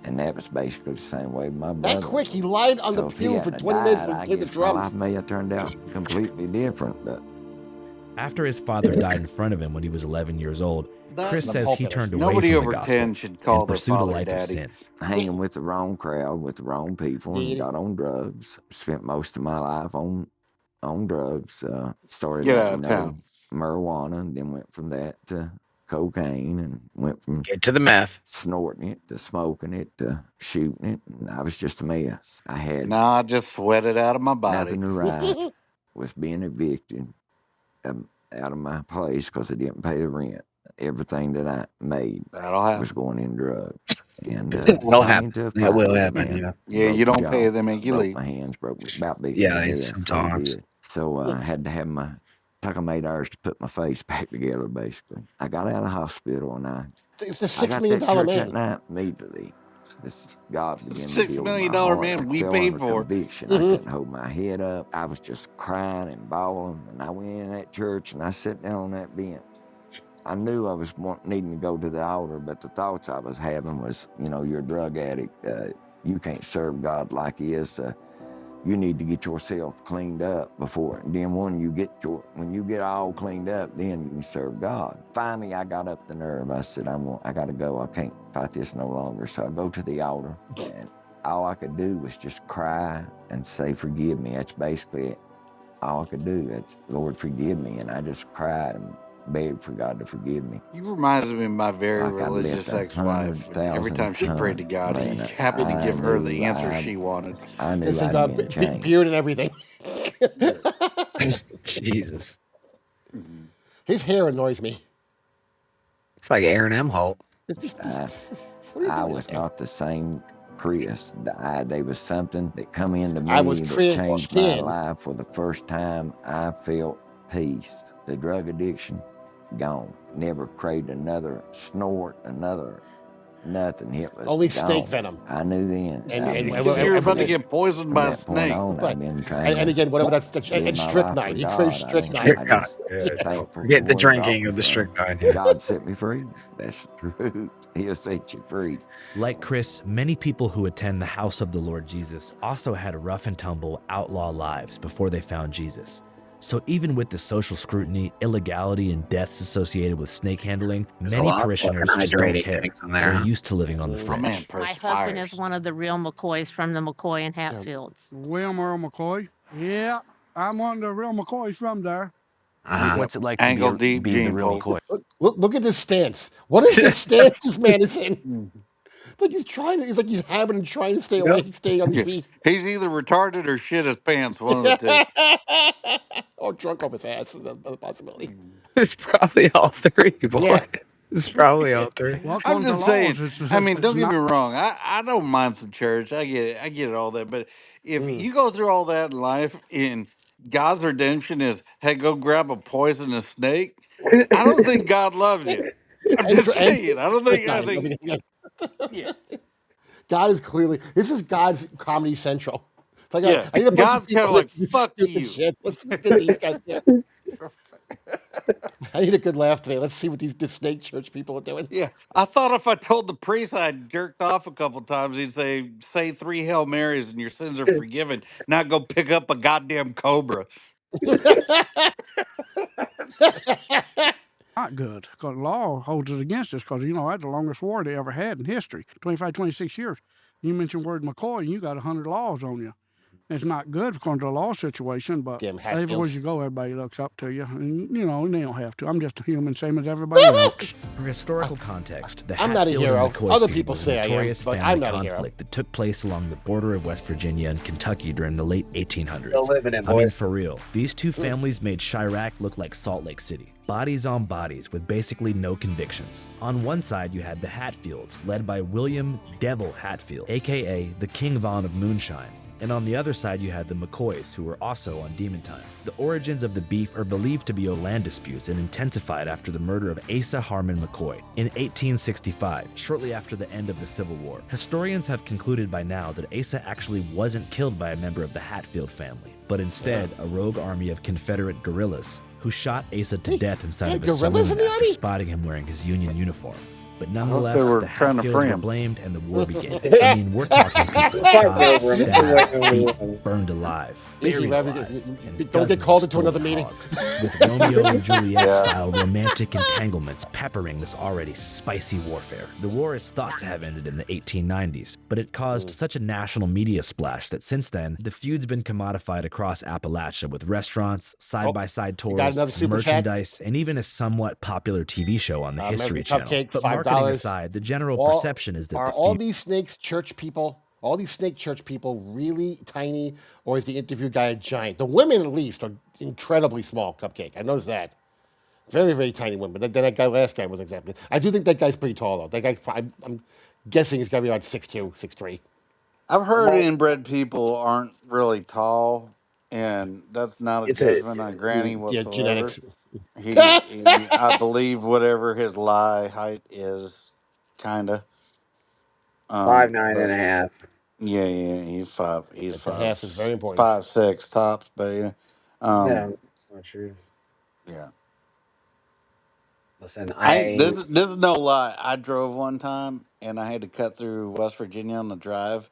And that was basically the same way with my brother. That quick, he lied on the pew for 20 minutes when he played the drums. My life may have turned out completely different, but... After his father died in front of him when he was 11 years old, Chris says he turned away Nobody from over the gospel 10 should call and their pursued a father life of daddy. sin. Hanging with the wrong crowd, with the wrong people, and got on drugs. Spent most of my life on drugs. Started Get out, out of town. Marijuana, and then went from that to cocaine, and went from Get to the meth, snorting it to smoking it to shooting it, and I was just a mess. I had I just sweat it out of my body. nothing to write. Was being evicted out of my place because I didn't pay the rent. Everything that I made was going in drugs. And will happen. That will happen. Yeah. Yeah, you don't pay, they make you broke leave. My hands, broke me about beat. Yeah, me to it's death, sometimes. so it did. So I had to have took them 8 hours to put my face back together. Basically, I got out of hospital and It's the I $6 got million that church man. that night immediately. This God began to $6 deal million with my heart. man I we fell paid under for. conviction. I couldn't hold my head up. I was just crying and bawling. And I went in that church and I sat down on that bench. I knew I was needing to go to the altar, but the thoughts I was having was, you're a drug addict. You can't serve God like he is. You need to get yourself cleaned up before. And then when you get all cleaned up, then you can serve God. Finally, I got up the nerve. I said, I got to go. I can't fight this no longer. So I go to the altar, and all I could do was just cry and say, forgive me. That's basically it. All I could do. That's, Lord, forgive me. And I just cried and begged for God to forgive me. You reminds me of my very Like I religious left ex-wife. Every 100,000 time she prayed to God, he happened to give her the answer she wanted. I knew This is I'd been changed. beard and everything. Jesus. His hair annoys me. It's like Aaron M. Holt. It's just, I was not the same Chris. There was something that come into me I was that Chris changed my Ken. life. For the first time, I felt peace. The drug addiction, gone. Never craved another snort, another nothing. It was only gone. snake venom. I knew then. You're about to get poisoned by a From that point snake. on, I've been trying And to again, whatever that's live and my life strychnine. for He God. craves I strychnine. just thankful Forget for the what drinking God of the has done. strychnine. God set me free. That's the truth. He'll set you free. Like Chris, many people who attend the house of the Lord Jesus also had rough and tumble outlaw lives before they found Jesus. So even with the social scrutiny, illegality, and deaths associated with snake handling, There's a many lot of parishioners fucking just don't hydrating care. things in there. They're used to living on the My fringe. man My husband perspires. is one of the real McCoys from the McCoy and Hatfields. William Earl McCoy. Yeah, I'm one of the real McCoys from there. What's it like Ankle to deep be the gene real pool. McCoy? Look at this stance. What is this stance this man is in? Like he's like he's having and trying to stay awake, staying on his feet. He's either retarded or shit his pants, one of the two. Or drunk off his ass. That's a possibility. It's probably all three, boy. Yeah. It's probably all three. I'm just saying. I mean, don't get me wrong. I don't mind some church. I get it. I get it, all that. But if you go through all that in life, and God's redemption is, hey, go grab a poisonous snake, I don't think God loves you. I'm just saying. I don't think. I think. Yeah. God is clearly. This is God's Comedy Central. It's like Yeah. I need a bunch God's of people kind of like, that do fuck stupid you. shit. Let's get these guys. Yeah. I need a good laugh today. Let's see what these snake church people are doing. Yeah, I thought if I told the priest I jerked off a couple times, he'd say 3 Hail Marys and your sins are forgiven. Not go pick up a goddamn cobra. Not good, because law holds it against us, because, that's the longest war they ever had in history, 25, 26 years. You mentioned word McCoy, and you got 100 laws on you. It's not good according to the law situation, but Damn everywhere Hatfields. you go, everybody looks up to you. And, you know, they don't have to. I'm just a human, same as everybody else. For historical context, the I'm not a Hatfield hero. and McCoy Other feud people was say a I am, notorious but family I'm not a hero. conflict that took place along the border of West Virginia and Kentucky during the late 1800s. Still living it, I mean, boys. for real, these two families made Chirac look like Salt Lake City. Bodies on bodies with basically no convictions. On one side, you had the Hatfields, led by William Devil Hatfield, aka the King Von of Moonshine. And on the other side, you had the McCoys, who were also on Demon Time. The origins of the beef are believed to be land disputes and intensified after the murder of Asa Harmon McCoy in 1865, shortly after the end of the Civil War. Historians have concluded by now that Asa actually wasn't killed by a member of the Hatfield family, but instead a rogue army of Confederate guerrillas who shot Asa to death inside of a guerrillas in saloon the after army? spotting him wearing his Union uniform. But they nonetheless, were the trying to Hatfields free were him. blamed and the war began. I mean, we're talking people shot, stabbed, beaten, burned alive, Easy, buried Ravi. alive, and Don't dozens get of called into another stolen meeting. hogs, with Romeo and Juliet-style romantic entanglements peppering this already spicy warfare. The war is thought to have ended in the 1890s, but it caused such a national media splash that since then, the feud's been commodified across Appalachia with restaurants, side-by-side got another tours, super chat? merchandise, and even a somewhat popular TV show on the History Channel. Cupcake, But $5. marketing aside, the general perception is that Are the all feud these snakes church people? All these snake church people really tiny, or is the interview guy a giant? The women, at least, are incredibly small. Cupcake. I noticed that. Very, very tiny women. Then that last guy was exactly. I do think that guy's pretty tall though. That guy's. I'm guessing he's got to be about 6'2", 6'3". I've heard inbred people aren't really tall, and that's not a judgment on Granny Yeah, whatsoever. genetics. I believe whatever his lie height is, kinda. 5'9.5". Yeah, he's five. He's The half is very important. 5'6" tops, but yeah. No, that's not true. Yeah. Listen, This is no lie. I drove one time and I had to cut through West Virginia on the drive,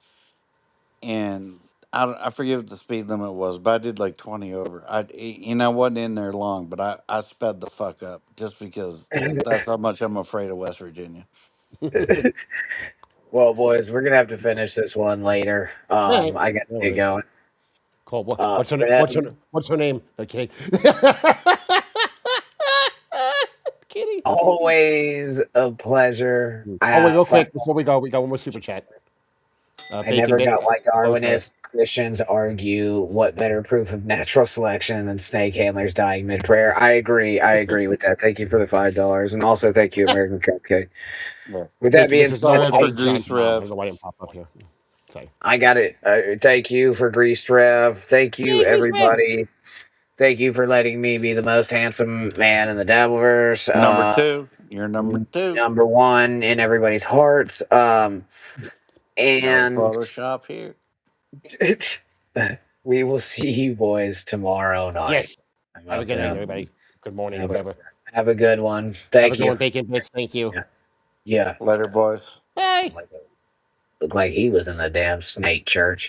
and I forget what the speed limit was, but I did like 20 over. I wasn't in there long, but I sped the fuck up just because that's how much I'm afraid of West Virginia. Well, boys, we're gonna have to finish this one later. Right. I got to get going. Cool. What's her name? What's her name? Okay. Kidding. Always a pleasure. Oh wait, real quick before we go, we got one more super chat. I never got why Darwinists Christians argue what better proof of natural selection than snake handlers dying mid-prayer. I agree with that. Thank you for the $5, and also thank you, American Cupcake. With that being said, I don't know why I didn't pop up here. Sorry. I got it. Thank you for Greased Rev. Thank you, everybody. Thank you for letting me be the most handsome man in the Dabbleverse. Number two. You're number two. Number one in everybody's hearts. And Photoshop here. We will see you boys tomorrow night. Yes. Have a good night, everybody. Good morning, whatever. Have a good one. Thank you. Bacon bits. Thank you. Yeah. Later, boys. Bye. Looked like he was in the damn snake church.